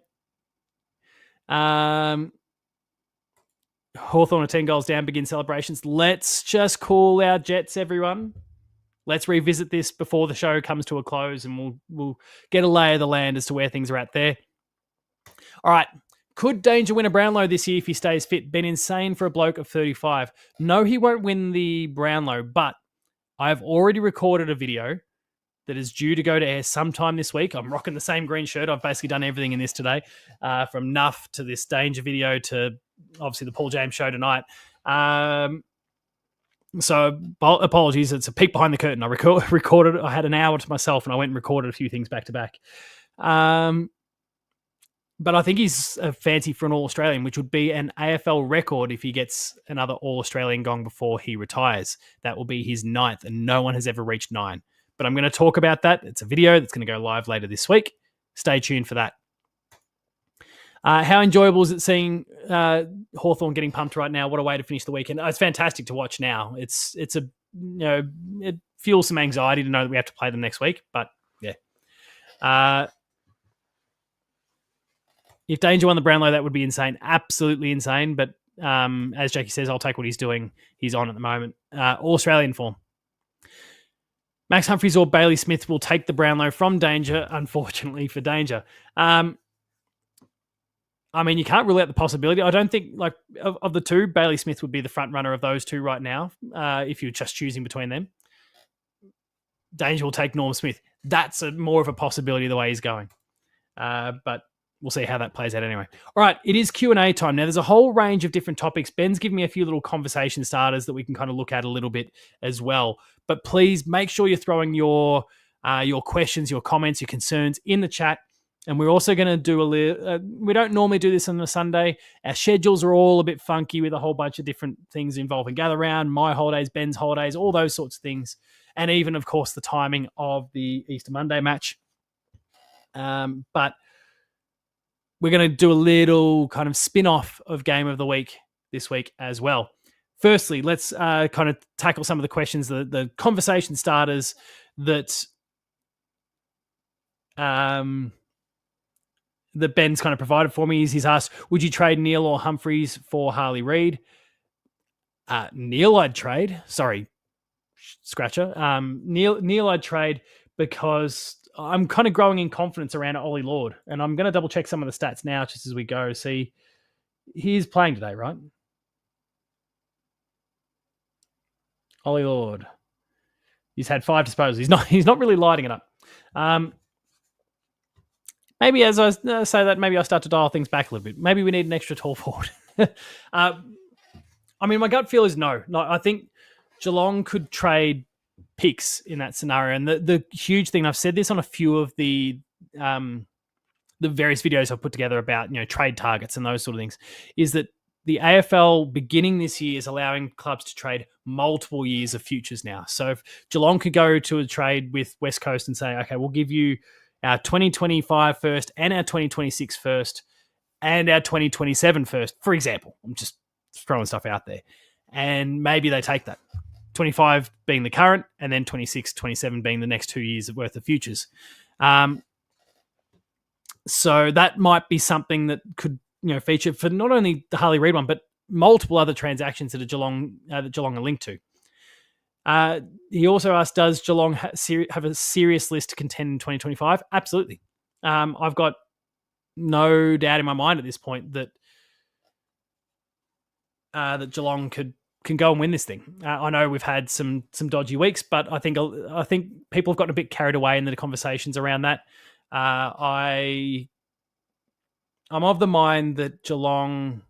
Hawthorn are 10 goals down, begin celebrations. Let's just cool our jets, everyone. Let's revisit this before the show comes to a close, and we'll get a lay of the land as to where things are at there. All right. Could Danger win a Brownlow this year if he stays fit? Been insane for a bloke of 35. No, he won't win the Brownlow, but I've already recorded a video that is due to go to air sometime this week. I'm rocking the same green shirt. I've basically done everything in this today, from Nuff to this Danger video to obviously the Paul James show tonight. So apologies, it's a peek behind the curtain. I recorded. I had an hour to myself, and I went and recorded a few things back to back. But I think he's a fancy for an All-Australian, which would be an AFL record if he gets another All-Australian gong before he retires. That will be his 9th, and no one has ever reached 9. But I'm going to talk about that. It's a video that's going to go live later this week. Stay tuned for that. How enjoyable is it seeing Hawthorn getting pumped right now? What a way to finish the weekend. It's fantastic to watch now. It's a, it fuels some anxiety to know that we have to play them next week. But yeah. If Danger won the Brownlow, that would be insane. Absolutely insane. But as Jackie says, I'll take what he's doing. He's on at the moment. All-Australian form. Max Humphries or Bailey Smith will take the Brownlow from Danger, unfortunately for Danger. I mean, you can't rule out the possibility. I don't think, like, of the two, Bailey Smith would be the front runner of those two right now, if you're just choosing between them. Danger will take Norm Smith. That's more of a possibility the way he's going. But we'll see how that plays out anyway. All right, it is Q&A time. Now, there's a whole range of different topics. Ben's given me a few little conversation starters that we can kind of look at a little bit as well. But please make sure you're throwing your questions, your comments, your concerns in the chat. And we're also going to do we don't normally do this on a Sunday. Our schedules are all a bit funky with a whole bunch of different things involving Gather Round, my holidays, Ben's holidays, all those sorts of things. And even, of course, the timing of the Easter Monday match. But we're going to do a little kind of spin-off of Game of the Week this week as well. Firstly, let's kind of tackle some of the questions, the conversation starters that that Ben's kind of provided for me. He's asked, would you trade Neil or Humphries for Harley Reid? Neil I'd trade. Sorry, scratcher. Neil I'd trade because I'm kind of growing in confidence around Ollie Lord. And I'm going to double check some of the stats now just as we go to see. He's playing today, right? Ollie Lord. He's had 5 disposals. He's not really lighting it up. Maybe as I say that, maybe I start to dial things back a little bit. Maybe we need an extra tall forward. I mean, my gut feel is no. I think Geelong could trade picks in that scenario. And the huge thing, I've said this on a few of the various videos I've put together about trade targets and those sort of things, is that the AFL beginning this year is allowing clubs to trade multiple years of futures now. So if Geelong could go to a trade with West Coast and say, okay, we'll give you our 2025 first and our 2026 first and our 2027 first, for example. I'm just throwing stuff out there. And maybe they take that. 25 being the current and then 26, 27 being the next 2 years worth of futures. So that might be something that could feature for not only the Harley Reid one, but multiple other transactions that Geelong are linked to. He also asked, does Geelong have a serious list to contend in 2025? Absolutely. I've got no doubt in my mind at this point that Geelong can go and win this thing. I know we've had some dodgy weeks, but I think people have gotten a bit carried away in the conversations around that. I'm of the mind that Geelong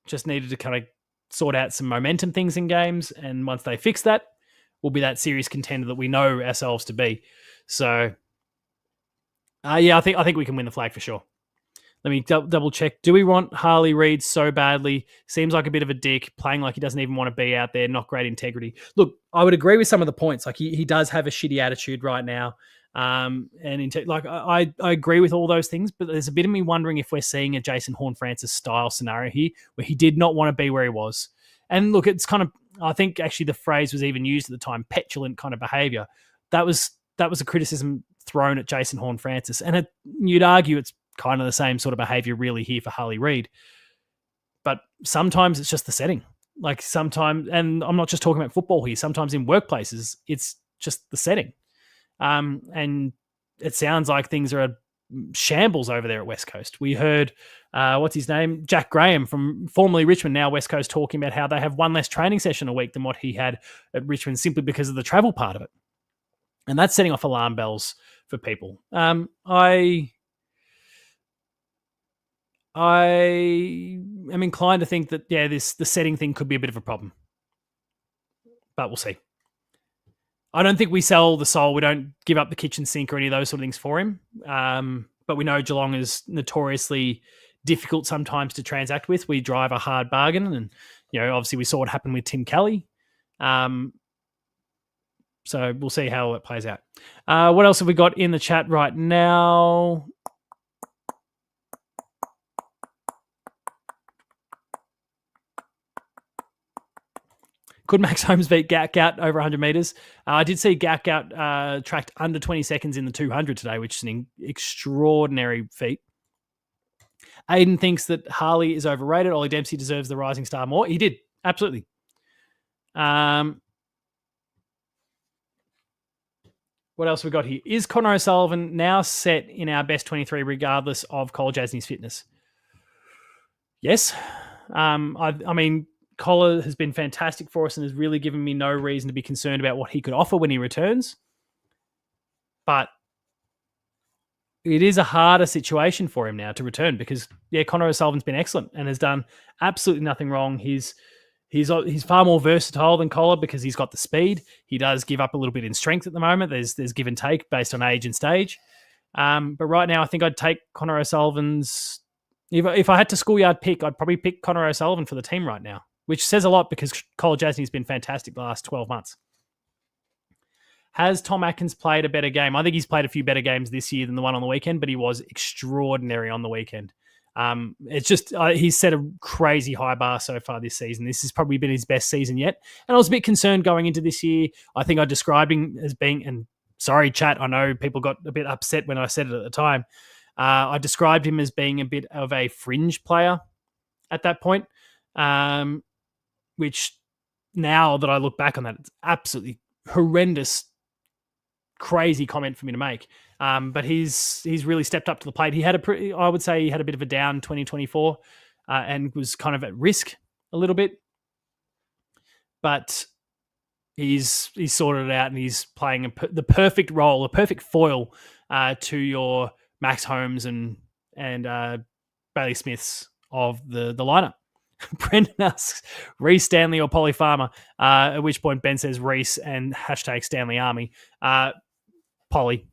just needed to kind of sort out some momentum things in games, and once they fix that, we'll be that serious contender that we know ourselves to be. So, yeah, I think we can win the flag for sure. Let me double check. Do we want Harley Reid so badly? Seems like a bit of a dick, playing like he doesn't even want to be out there, not great integrity. Look, I would agree with some of the points. Like he does have a shitty attitude right now. I agree with all those things, but there's a bit of me wondering if we're seeing a Jason Horne-Francis style scenario here where he did not want to be where he was. And look, it's kind of, I think actually the phrase was even used at the time, petulant kind of behavior. That was a criticism thrown at Jason Horne-Francis. And you'd argue it's kind of the same sort of behavior really here for Harley Reid. But sometimes it's just the setting. Like sometimes, and I'm not just talking about football here, sometimes in workplaces, it's just the setting. And it sounds like things are a shambles over there at West Coast. We heard, what's his name? Jack Graham from formerly Richmond, now West Coast, talking about how they have one less training session a week than what he had at Richmond simply because of the travel part of it. And that's setting off alarm bells for people. I am inclined to think that, the setting thing could be a bit of a problem. but we'll see. I don't think we sell the soul. We don't give up the kitchen sink or any of those sort of things for him. But we know Geelong is notoriously difficult sometimes to transact with. We drive a hard bargain, and obviously we saw what happened with Tim Kelly. So we'll see how it plays out. What else have we got in the chat right now? Could Max Holmes beat Gack out over 100 metres? I did see Gack out tracked under 20 seconds in the 200 today, which is an extraordinary feat. Aiden thinks that Harley is overrated. Ollie Dempsey deserves the rising star more. He did, absolutely. What else have we got here? Is Connor O'Sullivan now set in our best 23 regardless of Cole Jasney's fitness? Yes. I mean, Collar has been fantastic for us and has really given me no reason to be concerned about what he could offer when he returns. But it is a harder situation for him now to return because, Connor O'Sullivan's been excellent and has done absolutely nothing wrong. He's far more versatile than Collar because he's got the speed. He does give up a little bit in strength at the moment. There's give and take based on age and stage. But right now, I think I'd take Connor O'Sullivan's... If I had to schoolyard pick, I'd probably pick Connor O'Sullivan for the team right now, which says a lot because Cole Jasney's been fantastic the last 12 months. Has Tom Atkins played a better game? I think he's played a few better games this year than the one on the weekend, but he was extraordinary on the weekend. It's just he's set a crazy high bar so far this season. This has probably been his best season yet. And I was a bit concerned going into this year. I think I described him as being, and sorry, chat, I know people got a bit upset when I said it at the time. I described him as being a bit of a fringe player at that point, which now that I look back on that, it's absolutely horrendous, crazy comment for me to make. But he's really stepped up to the plate. I would say he had a bit of a down 2024 and was kind of at risk a little bit. But he's sorted it out and he's playing the perfect role, a perfect foil to your Max Holmes and Bailey Smiths of the lineup. Brendan asks Reece Stanley or Polly Farmer, at which point Ben says Reece and hashtag Stanley Army. Polly.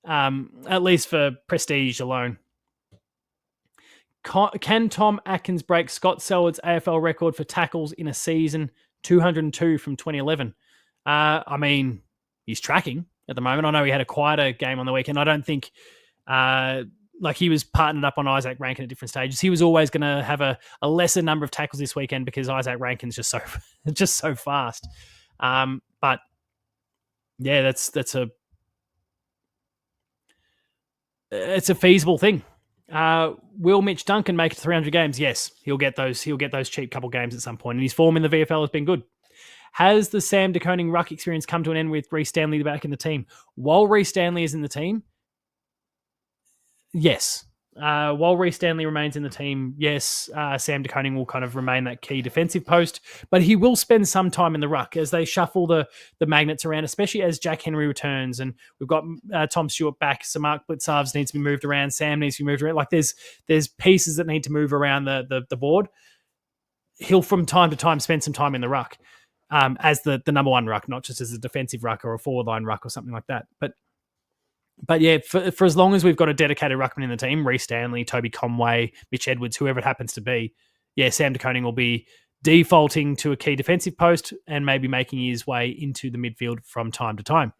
At least for prestige alone. Can Tom Atkins break Scott Selwood's AFL record for tackles in a season, 202 from 2011? I mean, he's tracking at the moment. I know he had a quieter game on the weekend. I don't think he was partnered up on Isaac Rankin at different stages. He was always going to have a lesser number of tackles this weekend because Isaac Rankin's just so fast. But yeah, it's a feasible thing. Will Mitch Duncan make it to 300 games? Yes, he'll get those cheap couple games at some point, and his form in the VFL has been good. Has the Sam De Koning ruck experience come to an end with Reece Stanley back in the team? While Reece Stanley is in the team, yes. While Reece Stanley remains in the team, yes, Sam De Koning will kind of remain that key defensive post, but he will spend some time in the ruck as they shuffle the magnets around, especially as Jack Henry returns, and we've got Tom Stewart back, so Mark Blitzarves needs to be moved around, Sam needs to be moved around. Like there's pieces that need to move around the board. He'll from time to time spend some time in the ruck as the number one ruck, not just as a defensive ruck or a forward line ruck or something like that. But yeah, for as long as we've got a dedicated ruckman in the team, Reece Stanley, Toby Conway, Mitch Edwards, whoever it happens to be, Sam De Koning will be defaulting to a key defensive post and maybe making his way into the midfield from time to time.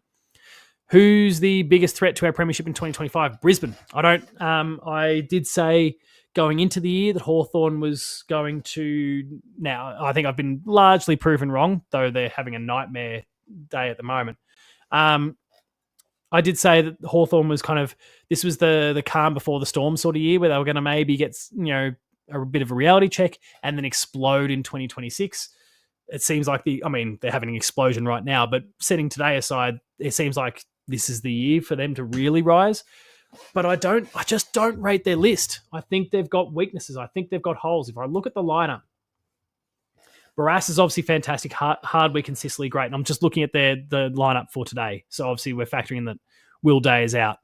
Who's the biggest threat to our premiership in 2025? Brisbane. I did say going into the year that Hawthorn was going to... Now, I think I've been largely proven wrong, though they're having a nightmare day at the moment. I did say that Hawthorn was this was the calm before the storm sort of year where they were going to maybe get, a bit of a reality check and then explode in 2026. It seems like they're having an explosion right now, but setting today aside, it seems like this is the year for them to really rise. But I just don't rate their list. I think they've got weaknesses. I think they've got holes. If I look at the lineup, Barras is obviously fantastic. Hardwick and Sicily, great. And I'm just looking at the lineup for today. So obviously we're factoring in that Will Day is out.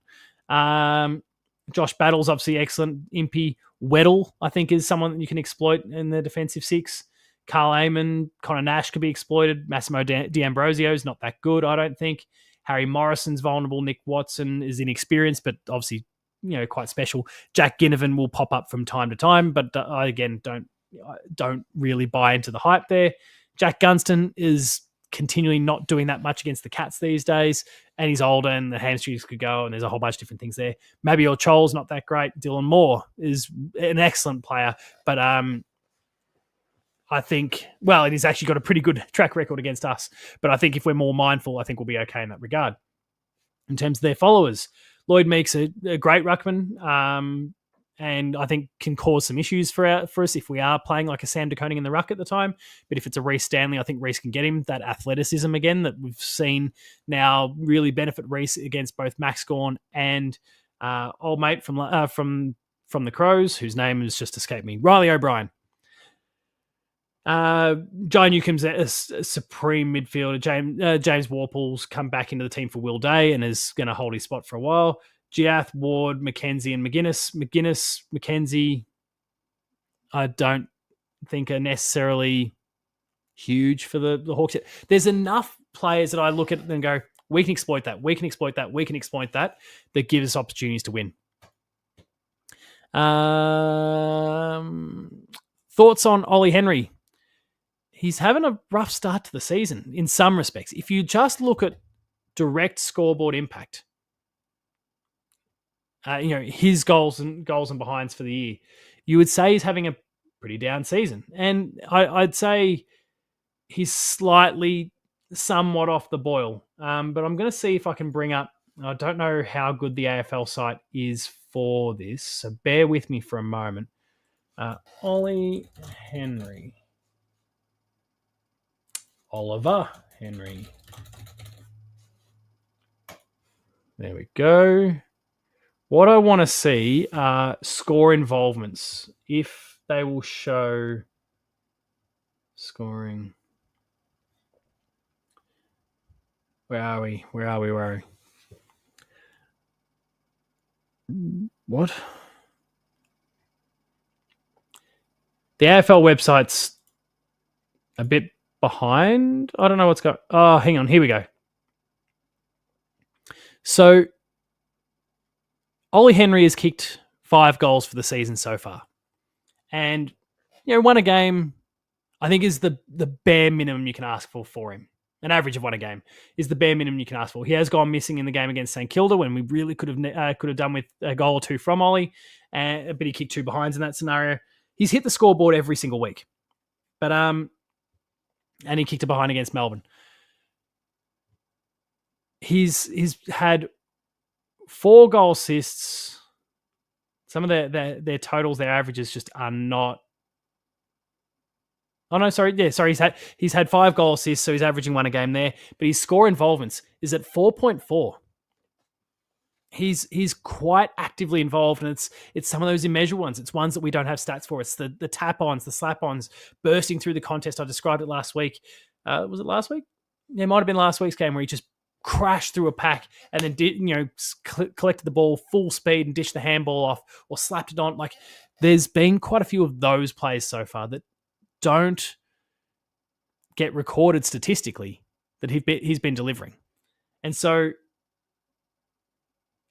Josh Battle's obviously excellent. Impey. Weddle, I think, is someone that you can exploit in the defensive six. Carl Amon, Connor Nash could be exploited. Massimo D'Ambrosio is not that good, I don't think. Harry Morrison's vulnerable. Nick Watson is inexperienced, but obviously, quite special. Jack Ginnivan will pop up from time to time, but I, again, don't really buy into the hype there. Jack Gunston is continually not doing that much against the Cats these days, and he's older and the hamstrings could go, and there's a whole bunch of different things there. Maybe Chol's not that great. Dylan Moore is an excellent player, but I think, and he's actually got a pretty good track record against us, but I think if we're more mindful, I think we'll be okay in that regard. In terms of their followers, Lloyd Meeks a great ruckman, and I think can cause some issues for us if we are playing like a Sam De Koning in the ruck at the time. But if it's a Reece Stanley, I think Reece can get him that athleticism again that we've seen now really benefit Reece against both Max Gawn and old mate from the Crows, whose name has just escaped me, Riley O'Brien. Jai Newcomb's a supreme midfielder. James Warple's come back into the team for Will Day and is going to hold his spot for a while. Giath, Ward, McKenzie, and McKenzie, I don't think are necessarily huge for the Hawks. There's enough players that I look at and go, we can exploit that, we can exploit that, we can exploit that give us opportunities to win. Thoughts on Ollie Henry? He's having a rough start to the season in some respects. If you just look at direct scoreboard impact, his goals and behinds for the year, you would say he's having a pretty down season. And I'd say he's somewhat off the boil. But I'm going to see if I can bring up, I don't know how good the AFL site is for this, so bear with me for a moment. Ollie Henry. Oliver Henry. There we go. What I want to see are score involvements. If they will show scoring. Where are we? What? The AFL website's a bit behind. I don't know what's going. Oh, hang on. Here we go. So, Ollie Henry has kicked 5 goals for the season so far, and won a game. I think is the bare minimum you can ask for him. An average of 1 a game is the bare minimum you can ask for. He has gone missing in the game against St Kilda when we really could have done with a goal or 2 from Ollie, but he kicked 2 behinds in that scenario. He's hit the scoreboard every single week, but and he kicked a behind against Melbourne. He's had 4 goal assists. Some of their totals, their averages just are not. Oh no, sorry. Yeah, sorry. He's had 5 goal assists, so he's averaging 1 a game there. But his score involvements is at 4.4. He's quite actively involved, and it's some of those immeasurable ones. It's ones that we don't have stats for. It's the tap-ons, the slap-ons, bursting through the contest. I described it last week. Was it last week? Yeah, it might have been last week's game where he just crashed through a pack and then collected the ball full speed and dished the handball off or slapped it on. Like, there's been quite a few of those plays so far that don't get recorded statistically that he's been delivering. And so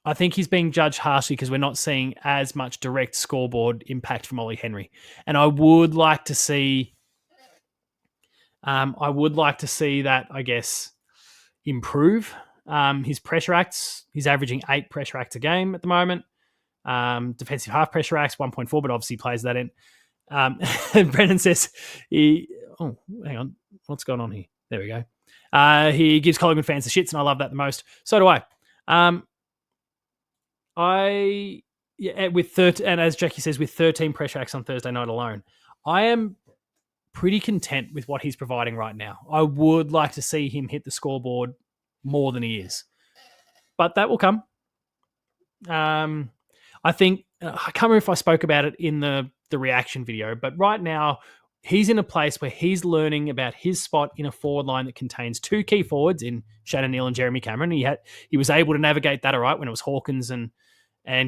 I think he's being judged harshly because we're not seeing as much direct scoreboard impact from Ollie Henry. And I would like to see that, I guess, improve. His pressure acts, he's averaging 8 pressure acts a game at the moment. Defensive half pressure acts, 1.4, but obviously plays that in. And Brendan says, hang on, what's going on here? There we go. He gives Collingwood fans the shits, and I love that the most. So do I. And as Jackie says, with 13 pressure acts on Thursday night alone, I am pretty content with what he's providing right now. I would like to see him hit the scoreboard more than he is, but that will come. I think, I can't remember if I spoke about it in the reaction video, but right now he's in a place where he's learning about his spot in a forward line that contains 2 key forwards in Shannon Neal and Jeremy Cameron. He was able to navigate that all right when it was Hawkins and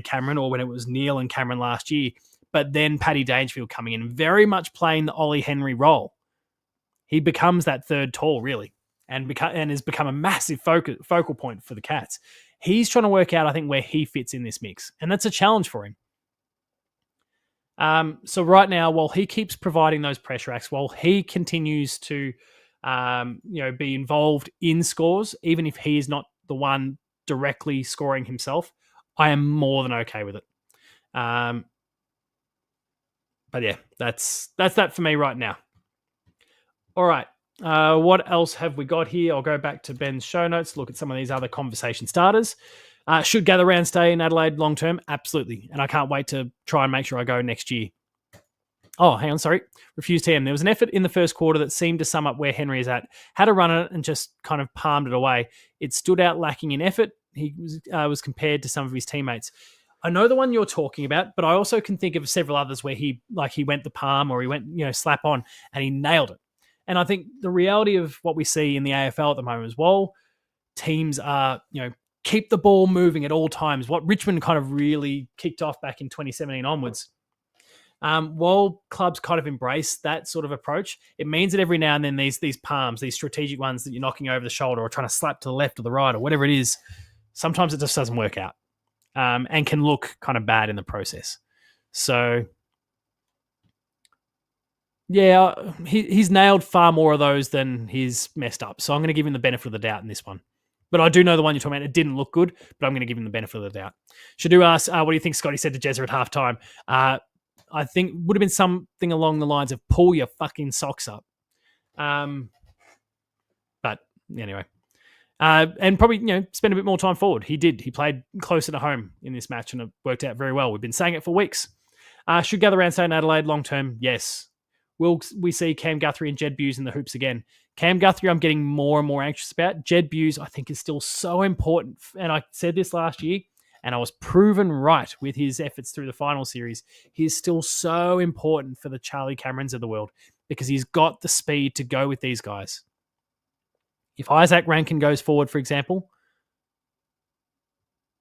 Cameron, or when it was Neal and Cameron last year. But then Paddy Dangerfield coming in, very much playing the Ollie Henry role. he becomes that third tall, really, and has become a massive focal point for the Cats. He's trying to work out, I think, where he fits in this mix, and that's a challenge for him. So right now, while he keeps providing those pressure acts, while he continues to, be involved in scores, even if he is not the one directly scoring himself, I am more than okay with it. But yeah, that's that for me right now. All right. What else have we got here? I'll go back to Ben's show notes, look at some of these other conversation starters. Should gather round stay in Adelaide long term? Absolutely. And I can't wait to try and make sure I go next year. Oh, hang on, sorry. Refused TM. There was an effort in the first quarter that seemed to sum up where Henry is at. Had a run at it and just kind of palmed it away. It stood out lacking in effort. He was compared to some of his teammates. I know the one you're talking about, but I also can think of several others where he went the palm or he went, slap on and he nailed it. And I think the reality of what we see in the AFL at the moment is, while teams are, keep the ball moving at all times, what Richmond kind of really kicked off back in 2017 onwards, while clubs kind of embrace that sort of approach, it means that every now and then these palms, these strategic ones that you're knocking over the shoulder or trying to slap to the left or the right or whatever it is, sometimes it just doesn't work out, and can look kind of bad in the process. So yeah, he's nailed far more of those than he's messed up. So I'm going to give him the benefit of the doubt in this one. But I do know the one you're talking about. It didn't look good, but I'm going to give him the benefit of the doubt. Shadu asks, what do you think Scotty said to Jezza at halftime? I think would have been something along the lines of pull your fucking socks up. But anyway. And probably, spend a bit more time forward. He did. He played closer to home in this match and it worked out very well. We've been saying it for weeks. Should gather around stay in Adelaide long term? Yes. Will we see Cam Guthrie and Jed Bewes in the hoops again? Cam Guthrie, I'm getting more and more anxious about. Jed Bewes, I think, is still so important. And I said this last year, and I was proven right with his efforts through the final series. He's still so important for the Charlie Camerons of the world because he's got the speed to go with these guys. If Isaac Rankin goes forward, for example,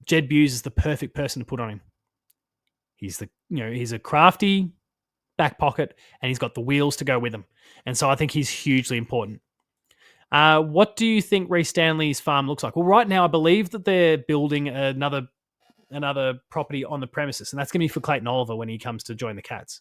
Jed Bewes is the perfect person to put on him. He's a crafty back pocket, and he's got the wheels to go with him. And so I think he's hugely important. What do you think Reece Stanley's farm looks like? Well, right now I believe that they're building another property on the premises, and that's going to be for Clayton Oliver when he comes to join the Cats.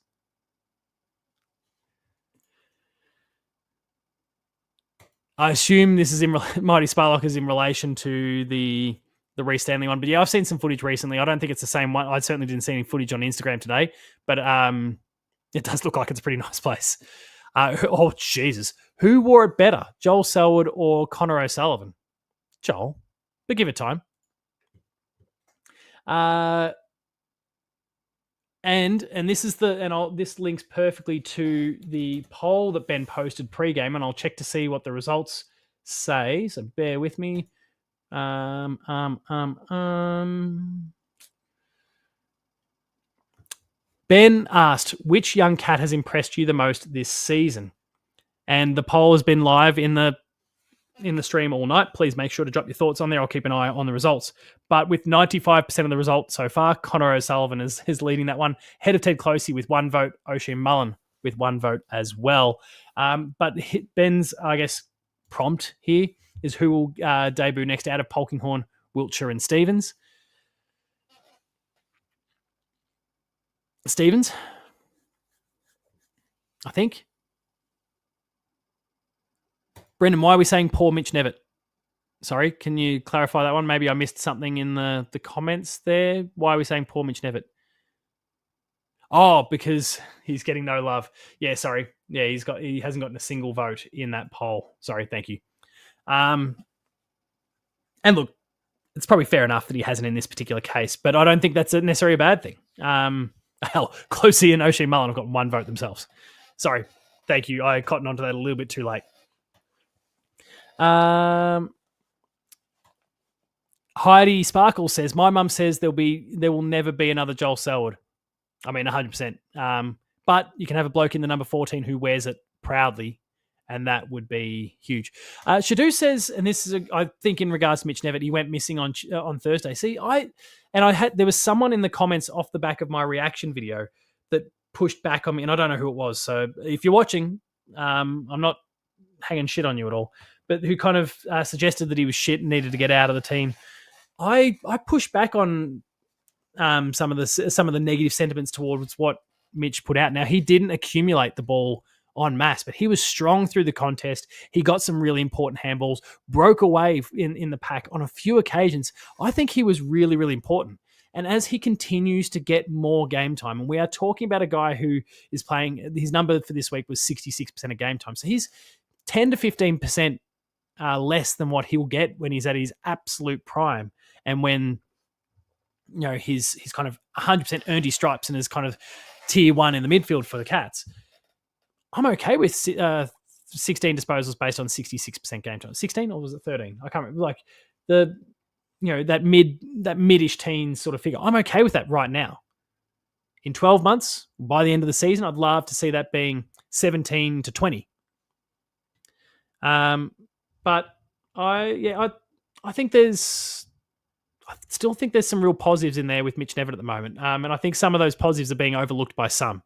I assume this is Mighty Sparlock is in relation to the Reece Stanley one. But yeah, I've seen some footage recently. I don't think it's the same one. I certainly didn't see any footage on Instagram today, but it does look like it's a pretty nice place. Oh, Jesus. Who wore it better, Joel Selwood or Connor O'Sullivan? Joel, but give it time. And this is this links perfectly to the poll that Ben posted pre-game, and I'll check to see what the results say. So bear with me. Ben asked, which young cat has impressed you the most this season? And the poll has been live in the stream all night. Please make sure to drop your thoughts on there. I'll keep an eye on the results. But with 95% of the results so far, Connor O'Sullivan is leading that one. Head of Ted Closey with 1 vote, Oisin Mullen with 1 vote as well. But Ben's, I guess, prompt here is who will debut next out of Polkinghorne, Wiltshire and Stevens. Stevens, I think. Brendan, why are we saying poor Mitch Nevitt? Sorry, can you clarify that one? Maybe I missed something in the comments there. Why are we saying poor Mitch Nevitt? Oh, because he's getting no love. Yeah, sorry. Yeah, he hasn't gotten a single vote in that poll. Sorry, thank you. And look, it's probably fair enough that he hasn't in this particular case, but I don't think that's necessarily a bad thing. Hell, Closey and Oisin Mullen have got 1 vote themselves. Sorry, thank you. I cottoned onto that a little bit too late. Heidi Sparkle says, my mum says there will never be another Joel Selwood. I mean, 100%. But you can have a bloke in the number 14 who wears it proudly, and that would be huge. Shadu says, and this is, I think, in regards to Mitch Nevitt, he went missing on Thursday. See, there was someone in the comments off the back of my reaction video that pushed back on me, and I don't know who it was. So if you're watching, I'm not hanging shit on you at all, but who kind of suggested that he was shit and needed to get out of the team. I pushed back on some of the negative sentiments towards what Mitch put out. Now, he didn't accumulate the ball en masse, but he was strong through the contest. He got some really important handballs, broke away in the pack on a few occasions. I think he was really, really important. And as he continues to get more game time, and we are talking about a guy who is playing, his number for this week was 66% of game time. So he's 10 to 15% less than what he'll get when he's at his absolute prime. And when, he's kind of 100% earned his stripes and is kind of tier one in the midfield for the Cats. I'm okay with 16 disposals based on 66% game time. 16 or was it 13? I can't remember. Like that mid-ish teen sort of figure. I'm okay with that right now. In 12 months, by the end of the season, I'd love to see that being 17 to 20. But I still think there's some real positives in there with Mitch Nevitt at the moment. And I think some of those positives are being overlooked by some.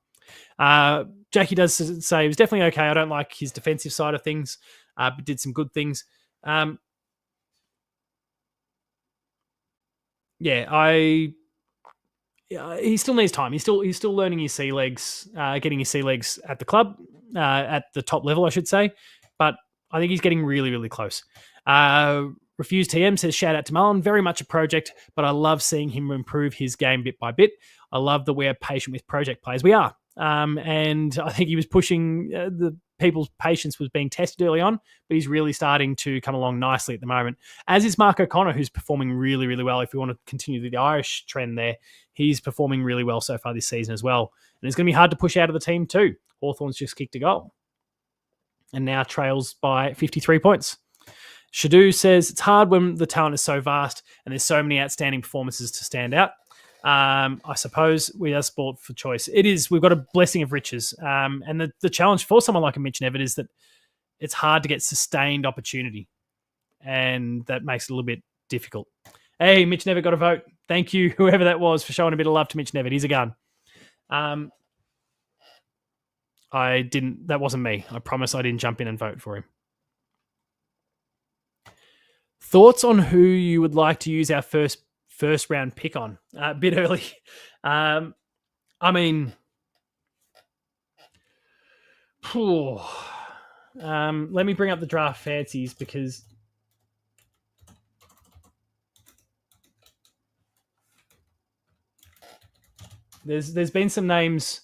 Jackie does say he was definitely okay. I don't like his defensive side of things, but did some good things. He still needs time. He's still learning his sea legs, getting his sea legs at the club, at the top level, I should say. But I think he's getting really, really close. Refused TM says, shout out to Mullen. Very much a project, but I love seeing him improve his game bit by bit. I love that we're patient with project players. We are. And I think he was pushing the people's patience was being tested early on, but he's really starting to come along nicely at the moment, as is Mark O'Connor, who's performing really, really well. If we want to continue the Irish trend there, he's performing really well so far this season as well. And it's going to be hard to push out of the team too. Hawthorn's just kicked a goal and now trails by 53 points. Shadu says, it's hard when the talent is so vast and there's so many outstanding performances to stand out. I suppose we are sport for choice. It is. We've got a blessing of riches. And the challenge for someone like a Mitch Nevitt is that it's hard to get sustained opportunity. And that makes it a little bit difficult. Hey, Mitch Nevitt got a vote. Thank you, whoever that was, for showing a bit of love to Mitch Nevitt. He's a gun. That wasn't me. I promise I didn't jump in and vote for him. Thoughts on who you would like to use our first round pick on? A bit early. Let me bring up the draft fancies because there's been some names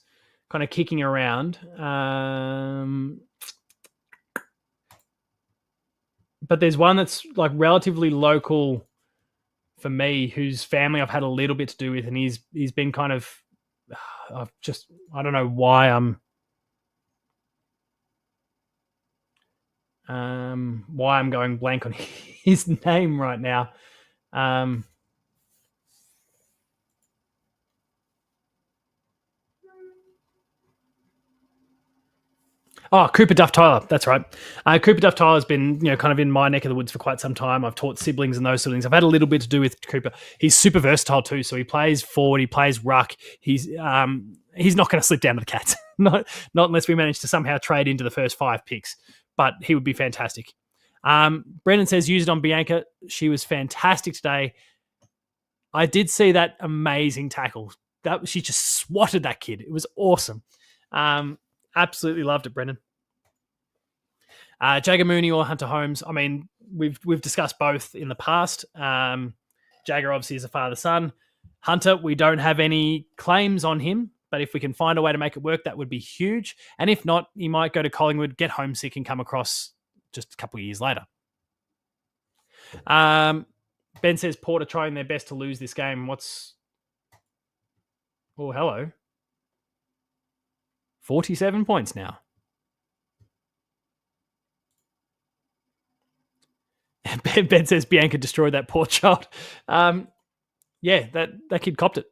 kind of kicking around. But there's one that's like relatively local for me, whose family I've had a little bit to do with, and he's been kind of, I don't know why I'm going blank on his name right now. Cooper Duff Tyler. That's right. Cooper Duff Tyler has been, kind of in my neck of the woods for quite some time. I've taught siblings and those sort of things. I've had a little bit to do with Cooper. He's super versatile too. So he plays forward, he plays ruck. He's not going to slip down to the Cats. not unless we manage to somehow trade into the first 5 picks. But he would be fantastic. Brendan says, use it on Bianca. She was fantastic today. I did see that amazing tackle. She just swatted that kid. It was awesome. Absolutely loved it, Brendan. Jagger Mooney or Hunter Holmes. I mean, we've discussed both in the past. Jagger obviously is a father-son. Hunter, we don't have any claims on him, but if we can find a way to make it work, that would be huge. And if not, he might go to Collingwood, get homesick, and come across just a couple of years later. Ben says Port are trying their best to lose this game. Oh, hello. 47 points now. Ben says Bianca destroyed that poor child. That kid copped it.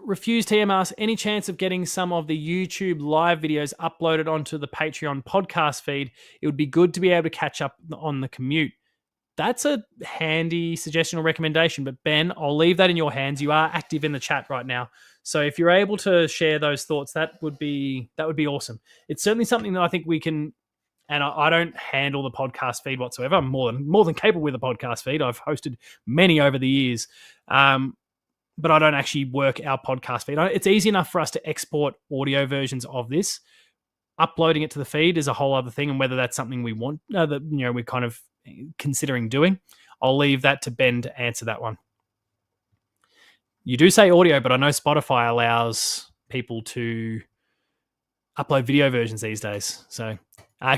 Refused TM asks, any chance of getting some of the YouTube live videos uploaded onto the Patreon podcast feed? It would be good to be able to catch up on the commute. that's a handy suggestion or recommendation. But Ben, I'll leave that in your hands. You are active in the chat right now, so if you're able to share those thoughts, that would be awesome. It's certainly something that I think we can. And I don't handle the podcast feed whatsoever. I'm more than capable with a podcast feed. I've hosted many over the years, but I don't actually work our podcast feed. It's easy enough for us to export audio versions of this. Uploading it to the feed is a whole other thing, and whether that's something we want, that we're kind of considering doing. I'll leave that to Ben to answer that one. You do say audio, but I know Spotify allows people to upload video versions these days. So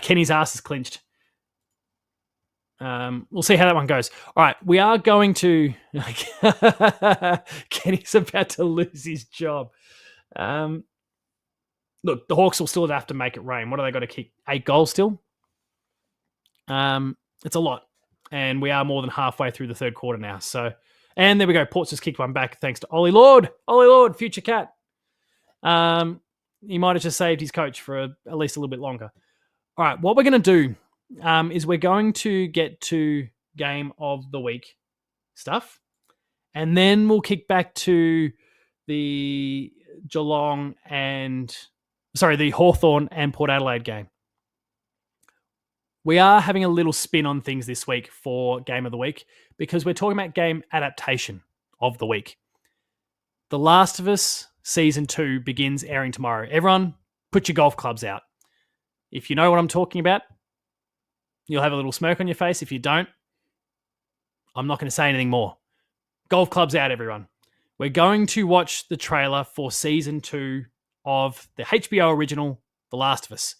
Kenny's ass is clinched. We'll see how that one goes. All right, we are going to... Kenny's about to lose his job. Look, the Hawks will still have to make it rain. What are they got to kick? 8 goals still? It's a lot. And we are more than halfway through the third quarter now. So, and there we go. Port's just kicked one back thanks to Ollie Lord. Ollie Lord, future cat. He might have just saved his coach for at least a little bit longer. All right, what we're going to do is we're going to get to game of the week stuff. And then we'll kick back to the Geelong the Hawthorn and Port Adelaide game. We are having a little spin on things this week for game of the week because we're talking about game adaptation of the week. The Last of Us Season 2 begins airing tomorrow. Everyone, put your golf clubs out. If you know what I'm talking about, you'll have a little smirk on your face. If you don't, I'm not going to say anything more. Golf clubs out, everyone. We're going to watch the trailer for Season 2 of the HBO original, The Last of Us.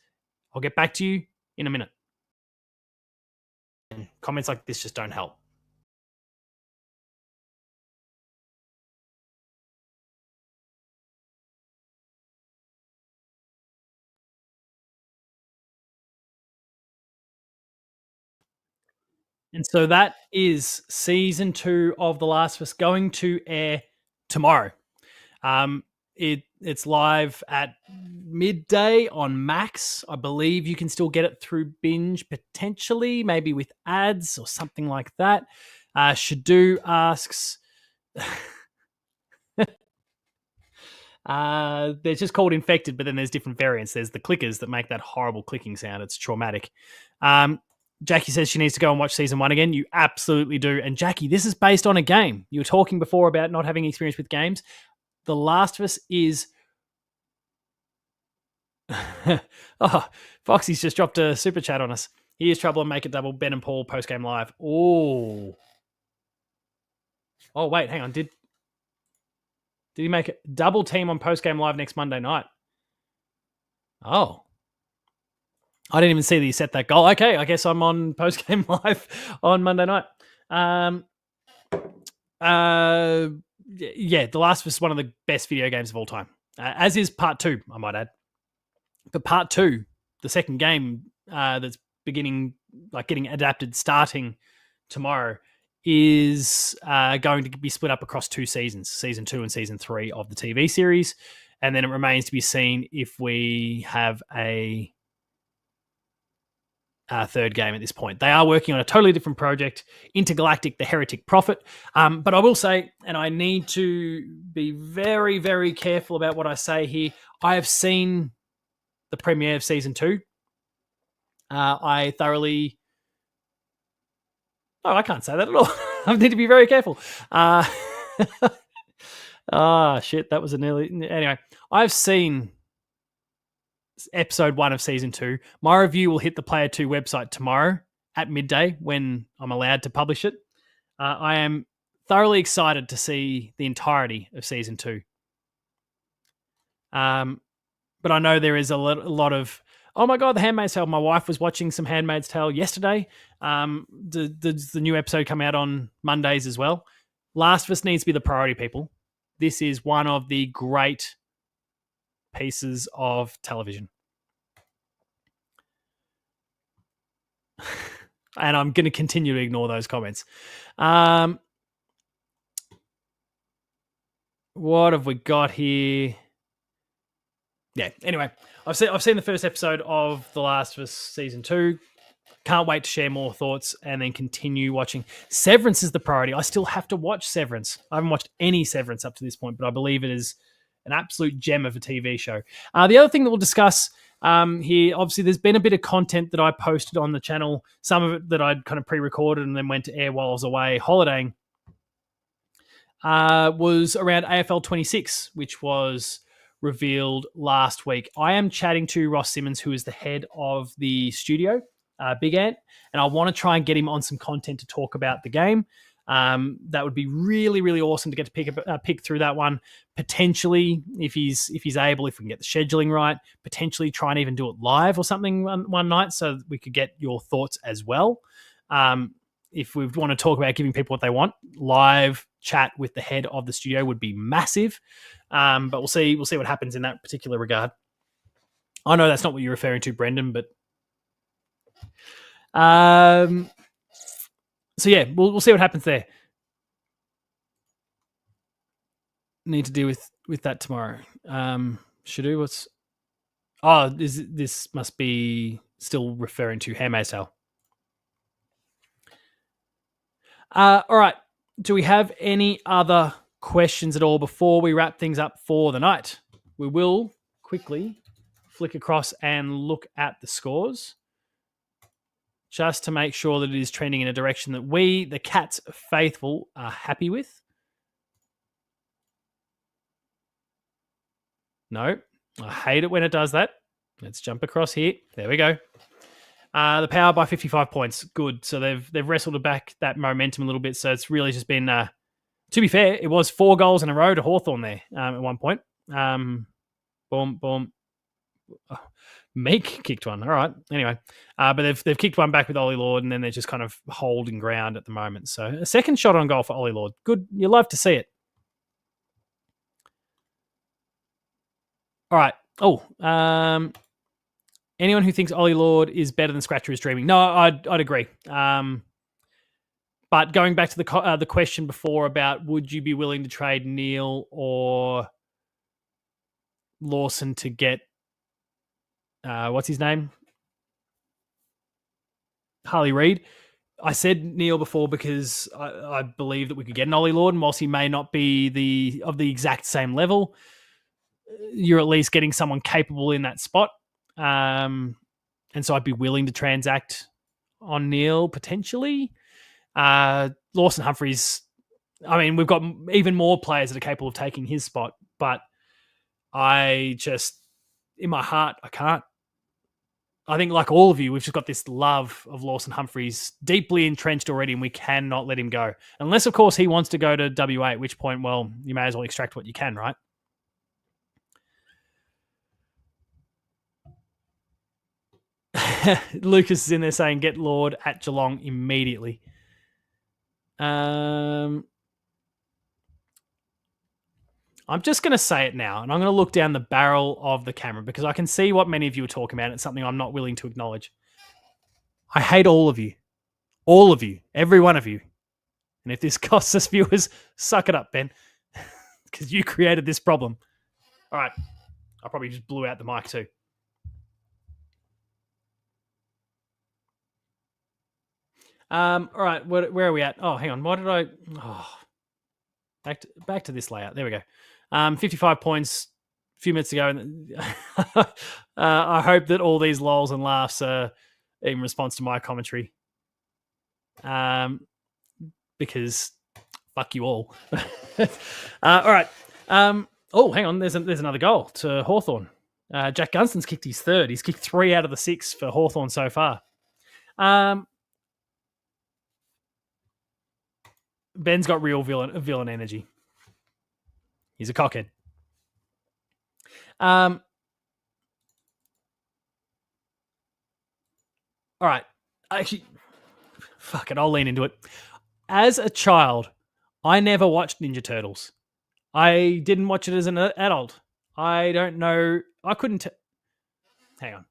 I'll get back to you in a minute. Comments like this just don't help. And so that is Season 2 of The Last of Us going to air tomorrow. It's live at midday on Max. I believe you can still get it through Binge, potentially, maybe with ads or something like that. Shadu asks... they're just called infected, but then there's different variants. There's the clickers that make that horrible clicking sound. It's traumatic. Jackie says she needs to go and watch Season 1 again. You absolutely do. And Jackie, this is based on a game. You were talking before about not having experience with games. The Last of Us is... Foxy's just dropped a super chat on us. Here's trouble and make it double. Ben and Paul post-game live. Oh, wait, hang on. Did he make it double team on post-game live next Monday night? Oh. I didn't even see that he set that goal. Okay, I guess I'm on post-game live on Monday night. Yeah, The Last of Us is one of the best video games of all time, as is Part 2, I might add. But Part 2, the second game that's getting adapted starting tomorrow, is going to be split up across 2 seasons, Season 2 and Season 3 of the TV series. And then it remains to be seen if we have a third game at this point. They are working on a totally different project, Intergalactic, the Heretic Prophet. But I will say, and I need to be very, very careful about what I say here, I have seen the premiere of Season 2. I thoroughly... Oh, I can't say that at all. I need to be very careful. Shit, that was a nearly... Anyway, I've seen episode 1 of Season 2. My review will hit the Player 2 website tomorrow at midday when I'm allowed to publish it. I am thoroughly excited to see the entirety of Season 2. But I know there is a lot of... Oh my God, The Handmaid's Tale. My wife was watching some Handmaid's Tale yesterday. The new episode come out on Mondays as well. Last of Us needs to be the priority, people. This is one of the great pieces of television. And I'm going to continue to ignore those comments. What have we got here? Yeah, anyway, I've seen the first episode of The Last of Us Season 2. Can't wait to share more thoughts and then continue watching. Severance is the priority. I still have to watch Severance. I haven't watched any Severance up to this point, but I believe it is an absolute gem of a TV show. The other thing that we'll discuss here, obviously, there's been a bit of content that I posted on the channel, some of it that I'd kind of pre-recorded and then went to air while I was away holidaying, was around AFL 26, which was revealed last week. I am chatting to Ross Simmons, who is the head of the studio, Big Ant, and I want to try and get him on some content to talk about the game. That would be really, really awesome to get to pick through that one. Potentially, if he's able, if we can get the scheduling right, potentially try and even do it live or something one night so that we could get your thoughts as well. If we want to talk about giving people what they want, live chat with the head of the studio would be massive. But we'll see what happens in that particular regard. I know that's not what you're referring to, Brendan, but so yeah, we'll see what happens there. Need to deal with that tomorrow. Shadu, what's? Oh, this must be still referring to Handmaid's Tale. All right. Do we have any other questions at all before we wrap things up for the night? We will quickly flick across and look at the scores just to make sure that it is trending in a direction that we, the Cats faithful, are happy with. No, I hate it when it does that. Let's jump across here. There we go. The Power by 55 points. Good. So they've wrestled back that momentum a little bit. So it's really just been, to be fair, it was 4 goals in a row to Hawthorn there at one point. Boom, boom. Oh, Meek kicked one. All right. Anyway, but they've kicked one back with Ollie Lord, and then they're just kind of holding ground at the moment. So a second shot on goal for Ollie Lord. Good. You love to see it. All right. Oh, anyone who thinks Ollie Lord is better than Scratcher is dreaming. No, I'd agree. But going back to the question before about would you be willing to trade Neil or Lawson to get what's his name? Harley Reid. I said Neil before because I believe that we could get an Ollie Lord, and whilst he may not be of the exact same level, you're at least getting someone capable in that spot. And so I'd be willing to transact on Neil potentially. Lawson Humphries, I mean, we've got even more players that are capable of taking his spot, but I just, in my heart, I can't. I think like all of you, we've just got this love of Lawson Humphries deeply entrenched already, and we cannot let him go. Unless, of course, he wants to go to WA, at which point, well, you may as well extract what you can, right? Lucas is in there saying, get Lord at Geelong immediately. I'm just going to say it now, and I'm going to look down the barrel of the camera because I can see what many of you are talking about, and it's something I'm not willing to acknowledge. I hate all of you. All of you. Every one of you. And if this costs us viewers, suck it up, Ben. Because you created this problem. All right. I probably just blew out the mic too. All right. Where are we at? Oh, hang on. Why did I... Oh, back to this layout. There we go. 55 points a few minutes ago. I hope that all these lols and laughs are in response to my commentary. Because fuck you all. All right. Oh, hang on. There's another goal to Hawthorn. Jack Gunston's kicked his third. He's kicked 3 out of the 6 for Hawthorn so far. Ben's got real villain energy. He's a cockhead. All right. Actually, fuck it. I'll lean into it. As a child, I never watched Ninja Turtles. I didn't watch it as an adult. I don't know. I couldn't. Hang on.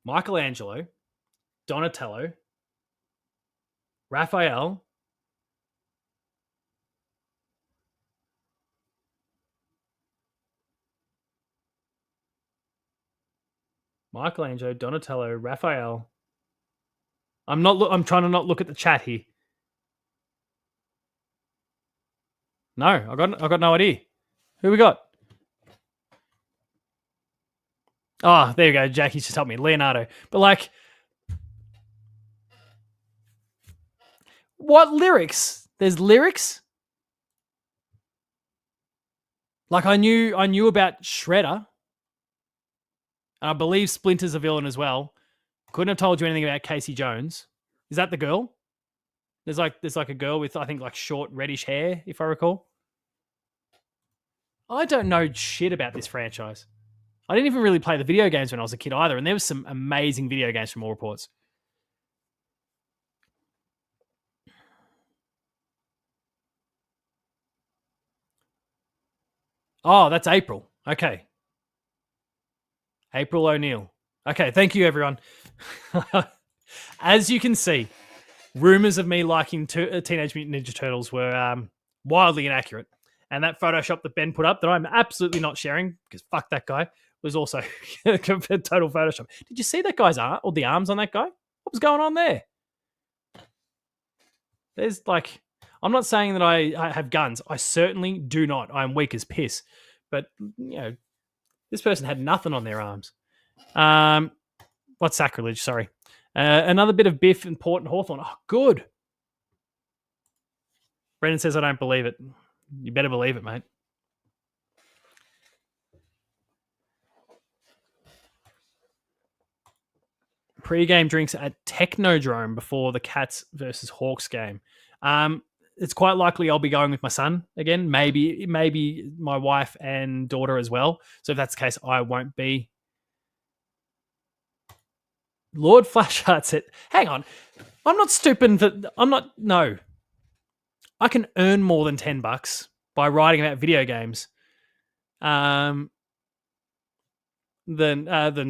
Michelangelo, Donatello, Raphael, Michelangelo, Donatello, Raphael. I'm trying to not look at the chat here. No, I got no idea. Who we got? Oh, there you go. Jackie's just helped me. Leonardo. But like, what lyrics? There's lyrics? Like I knew about Shredder. And I believe Splinter's a villain as well. Couldn't have told you anything about Casey Jones. Is that the girl? There's like a girl with, I think, like short reddish hair, if I recall. I don't know shit about this franchise. I didn't even really play the video games when I was a kid either, and there was some amazing video games from All Reports. Oh, that's April. Okay. April O'Neil. Okay, thank you, everyone. As you can see, rumors of me liking Teenage Mutant Ninja Turtles were wildly inaccurate. And that Photoshop that Ben put up that I'm absolutely not sharing, because fuck that guy, was also total Photoshop. Did you see that guy's arm, or the arms on that guy? What was going on there? There's like, I'm not saying that I have guns. I certainly do not. I'm weak as piss. But, you know, this person had nothing on their arms. What's sacrilege? Sorry. Another bit of Biff and Port and Hawthorn. Oh, good. Brendan says I don't believe it. You better believe it, mate. Pre-game drinks at Technodrome before the Cats versus Hawks game. It's quite likely I'll be going with my son again. Maybe my wife and daughter as well. So if that's the case, I won't be. Lord Flashheart said, hang on. I'm not stupid. No. I can earn more than $10 by writing about video games than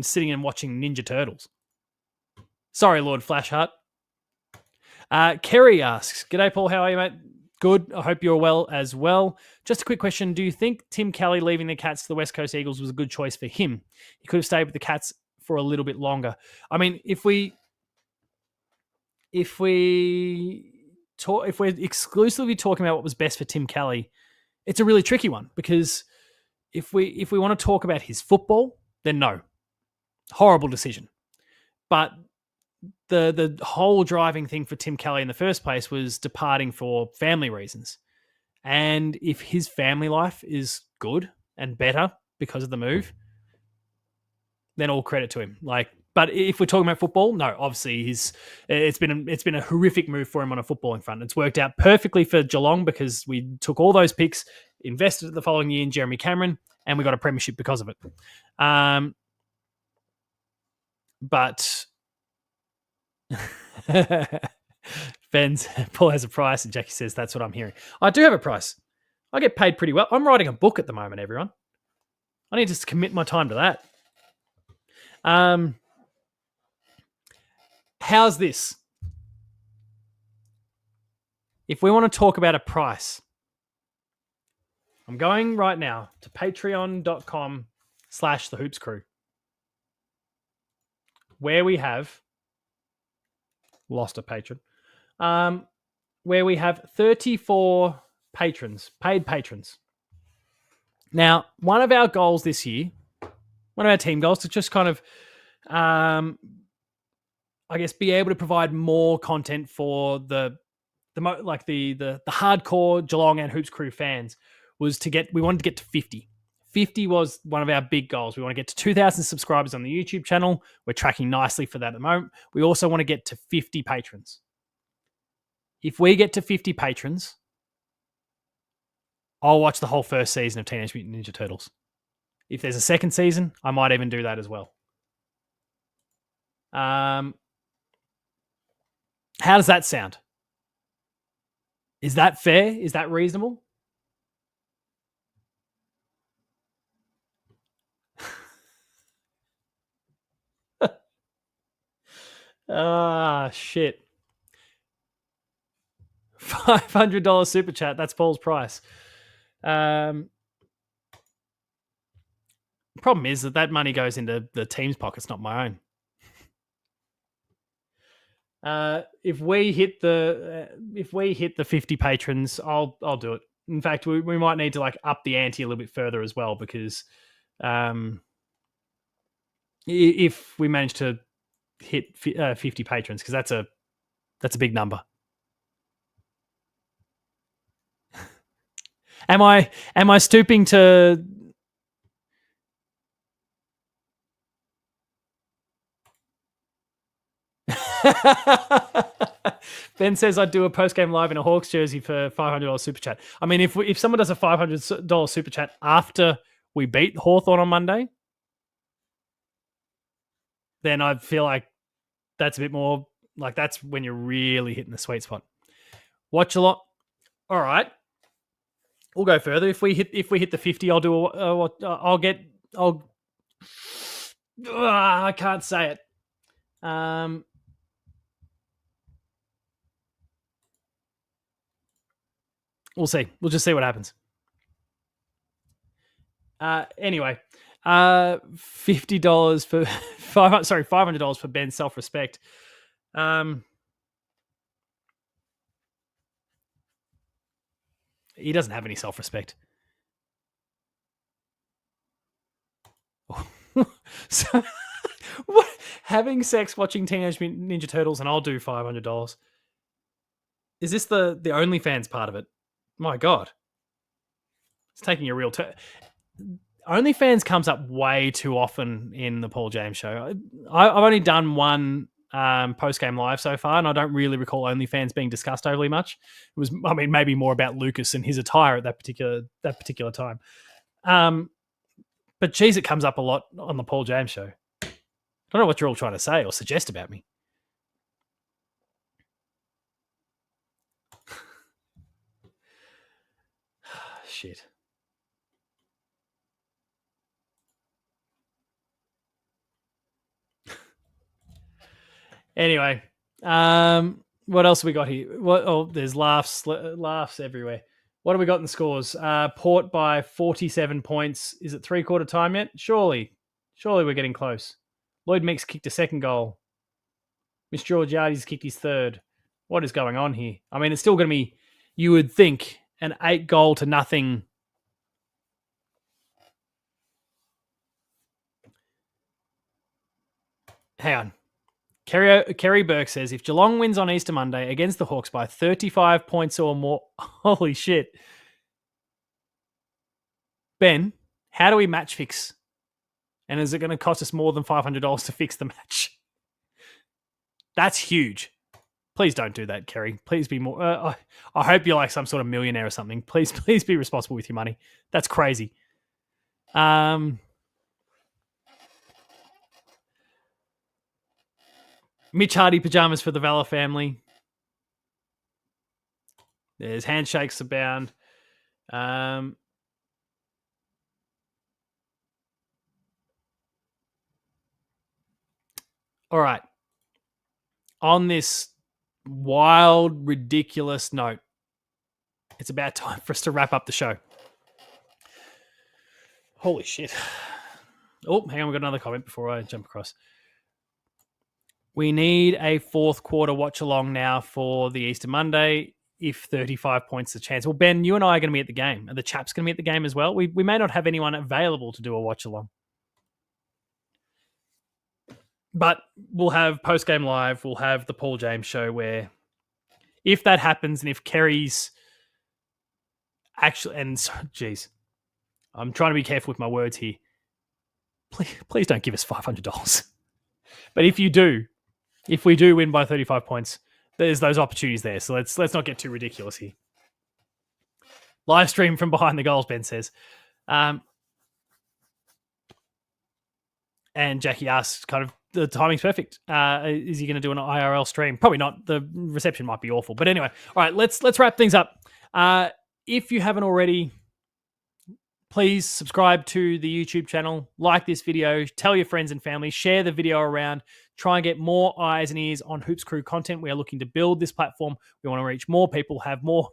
sitting and watching Ninja Turtles. Sorry, Lord Flashheart. Kerry asks, G'day, Paul. How are you, mate? Good. I hope you're well as well. Just a quick question. Do you think Tim Kelly leaving the Cats to the West Coast Eagles was a good choice for him? He could have stayed with the Cats for a little bit longer. I mean, if we're exclusively talking about what was best for Tim Kelly, it's a really tricky one, because if we want to talk about his football, then no. Horrible decision. But the whole driving thing for Tim Kelly in the first place was departing for family reasons. And if his family life is good and better because of the move, then all credit to him. But if we're talking about football, no, obviously it's been a horrific move for him on a footballing front. It's worked out perfectly for Geelong because we took all those picks, invested the following year in Jeremy Cameron, and we got a premiership because of it. But Paul has a price, and Jackie says that's what I'm hearing. I do have a price. I get paid pretty well. I'm writing a book at the moment, everyone. I need to commit my time to that. How's this? If we want to talk about a price, I'm going right now to patreon.com/thehoopscrew, where we have lost a patron, where we have 34 patrons, paid patrons. Now, one of our goals this year, one of our team goals, to just kind of, I guess, be able to provide more content for the hardcore Geelong and Hoops Crew fans, was we wanted to get to 50. 50 was one of our big goals. We want to get to 2,000 subscribers on the YouTube channel. We're tracking nicely for that at the moment. We also want to get to 50 patrons. If we get to 50 patrons, I'll watch the whole first season of Teenage Mutant Ninja Turtles. If there's a second season, I might even do that as well. How does that sound? Is that fair? Is that reasonable? Shit. $500 super chat. That's Paul's price. Problem is that money goes into the team's pockets, not my own. If we hit the 50 patrons, I'll do it. In fact, we might need to like up the ante a little bit further as well, because if we manage to hit 50 patrons, because that's a big number. Am I stooping to? Ben says I'd do a post-game live in a Hawks jersey for $500 super chat. I mean, if someone does a $500 super chat after we beat Hawthorn on Monday, then I feel like that's a bit more like that's when you're really hitting the sweet spot. Watch a lot. All right, we'll go further. If we hit the 50, I'll do I can't say it. We'll see. We'll just see what happens. Anyway, $50 for $500 for Ben's self-respect. He doesn't have any self-respect. So, what? Having sex watching Teenage Mutant Ninja Turtles, and I'll do $500. Is this the OnlyFans part of it? My God, it's taking a real turn. OnlyFans comes up way too often in the Paul James show. I've only done one post-game live so far, and I don't really recall OnlyFans being discussed overly much. It was, I mean, maybe more about Lucas and his attire at that particular time. But geez, it comes up a lot on the Paul James show. I don't know what you're all trying to say or suggest about me. Shit. Anyway, what else have we got here? There's laughs everywhere. What have we got in the scores? Port by 47 points. Is it 3/4 time yet? Surely we're getting close. Lloyd Meeks kicked a second goal. Mitch Georgiades kicked his third. What is going on here? I mean, it's still going to be, you would think, an 8-0 Hang on. Kerry Burke says, if Geelong wins on Easter Monday against the Hawks by 35 points or more, holy shit. Ben, how do we match fix? And is it going to cost us more than $500 to fix the match? That's huge. Please don't do that, Kerry. Please be more. I hope you're like some sort of millionaire or something. Please be responsible with your money. That's crazy. Mitch Hardy pajamas for the Valor family. There's handshakes abound. All right. On this wild, ridiculous note, it's about time for us to wrap up the show. Holy shit. Oh, hang on. We've got another comment before I jump across. We need a fourth quarter watch along now for the Easter Monday. If 35 points is a chance. Well, Ben, you and I are going to be at the game. And the chap's going to be at the game as well. We may not have anyone available to do a watch along. But we'll have post-game live. We'll have the Paul James show where if that happens and if Kerry's actually... And, geez, I'm trying to be careful with my words here. Please don't give us $500. But if we do win by 35 points, there's those opportunities there. So let's not get too ridiculous here. Live stream from behind the goals, Ben says. And Jackie asks, kind of, the timing's perfect. Is he going to do an IRL stream? Probably not. The reception might be awful. But anyway, all right, let's wrap things up. If you haven't already, please subscribe to the YouTube channel, like this video, tell your friends and family, share the video around, try and get more eyes and ears on Hoops Crew content. We are looking to build this platform. We want to reach more people, have more.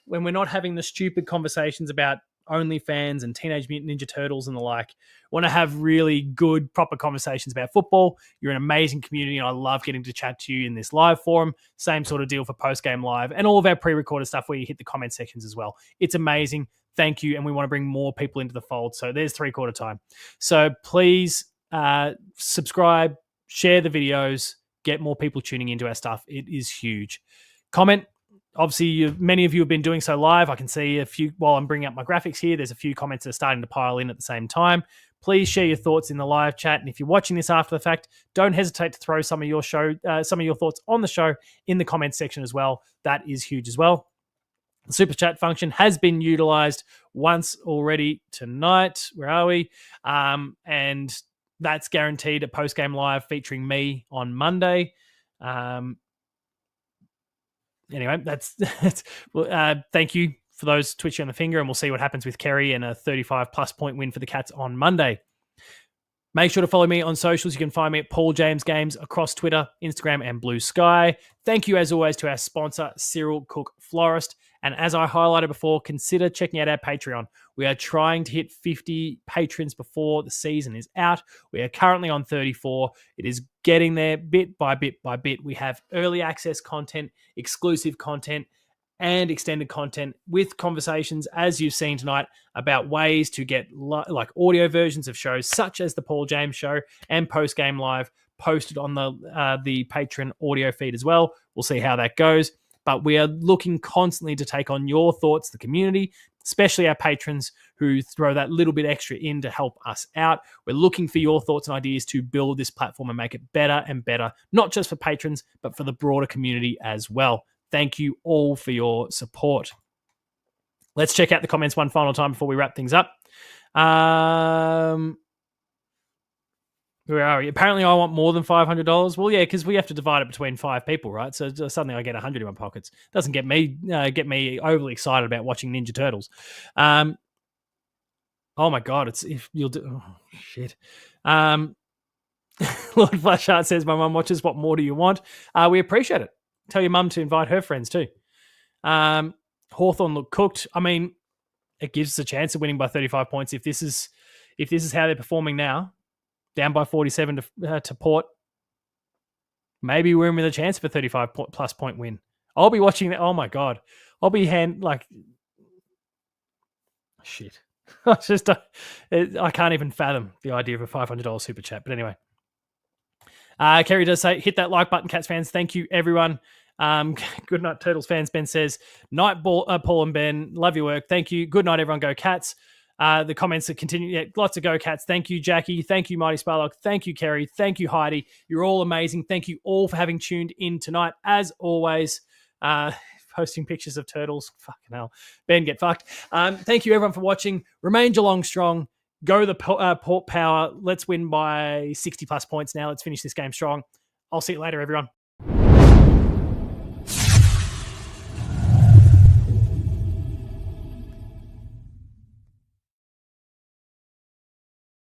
When we're not having the stupid conversations about OnlyFans and Teenage Mutant Ninja Turtles and the like, want to have really good, proper conversations about football, you're an amazing community, and I love getting to chat to you in this live forum. Same sort of deal for post-game live and all of our pre-recorded stuff where you hit the comment sections as well. It's amazing. Thank you. And we want to bring more people into the fold. So there's 3/4 time. So please subscribe, share the videos, get more people tuning into our stuff. It is huge. Comment. Obviously, many of you have been doing so live. I can see a few while I'm bringing up my graphics here. There's a few comments that are starting to pile in at the same time. Please share your thoughts in the live chat. And if you're watching this after the fact, don't hesitate to throw some of your thoughts on the show in the comments section as well. That is huge as well. The super chat function has been utilized once already tonight. Where are we? And that's guaranteed a post-game live featuring me on Monday. Anyway, that's thank you for those twitching on the finger, and we'll see what happens with Kerry and a 35-plus point win for the Cats on Monday. Make sure to follow me on socials. You can find me at Paul James Games across Twitter, Instagram, and Blue Sky. Thank you, as always, to our sponsor, Cyril Cook Florist. And as I highlighted before, consider checking out our Patreon. We are trying to hit 50 patrons before the season is out. We are currently on 34. It is getting there bit by bit by bit. We have early access content, exclusive content, and extended content with conversations, as you've seen tonight, about ways to get like audio versions of shows such as the Paul James Show and Post Game Live posted on the Patreon audio feed as well. We'll see how that goes. But we are looking constantly to take on your thoughts, the community, especially our patrons who throw that little bit extra in to help us out. We're looking for your thoughts and ideas to build this platform and make it better and better, not just for patrons, but for the broader community as well. Thank you all for your support. Let's check out the comments one final time before we wrap things up. Where are we? Apparently, I want more than $500. Well, yeah, because we have to divide it between 5 people, right? So suddenly I get 100 in my pockets. Doesn't get me overly excited about watching Ninja Turtles. Oh my god, it's if you'll do. Oh shit. Lord Flashheart says, "My mum watches. What more do you want?" We appreciate it. Tell your mum to invite her friends too. Hawthorn look cooked. I mean, it gives us a chance of winning by 35 points if this is how they're performing now. Down by 47 to Port. Maybe we're in with a chance for a 35-plus point win. I'll be watching that. Oh, my God. I'll be shit. I can't even fathom the idea of a $500 super chat. But anyway. Kerry does say, hit that like button, Cats fans. Thank you, everyone. Good night, Turtles fans. Ben says, night, Paul and Ben. Love your work. Thank you. Good night, everyone. Go Cats. The comments are continuing. Yeah, lots of Go Cats. Thank you, Jackie. Thank you, Mighty Sparlock. Thank you, Kerry. Thank you, Heidi. You're all amazing. Thank you all for having tuned in tonight. As always, posting pictures of turtles. Fucking hell. Ben, get fucked. Thank you, everyone, for watching. Remain Geelong strong. Go the Port Power. Let's win by 60-plus points now. Let's finish this game strong. I'll see you later, everyone.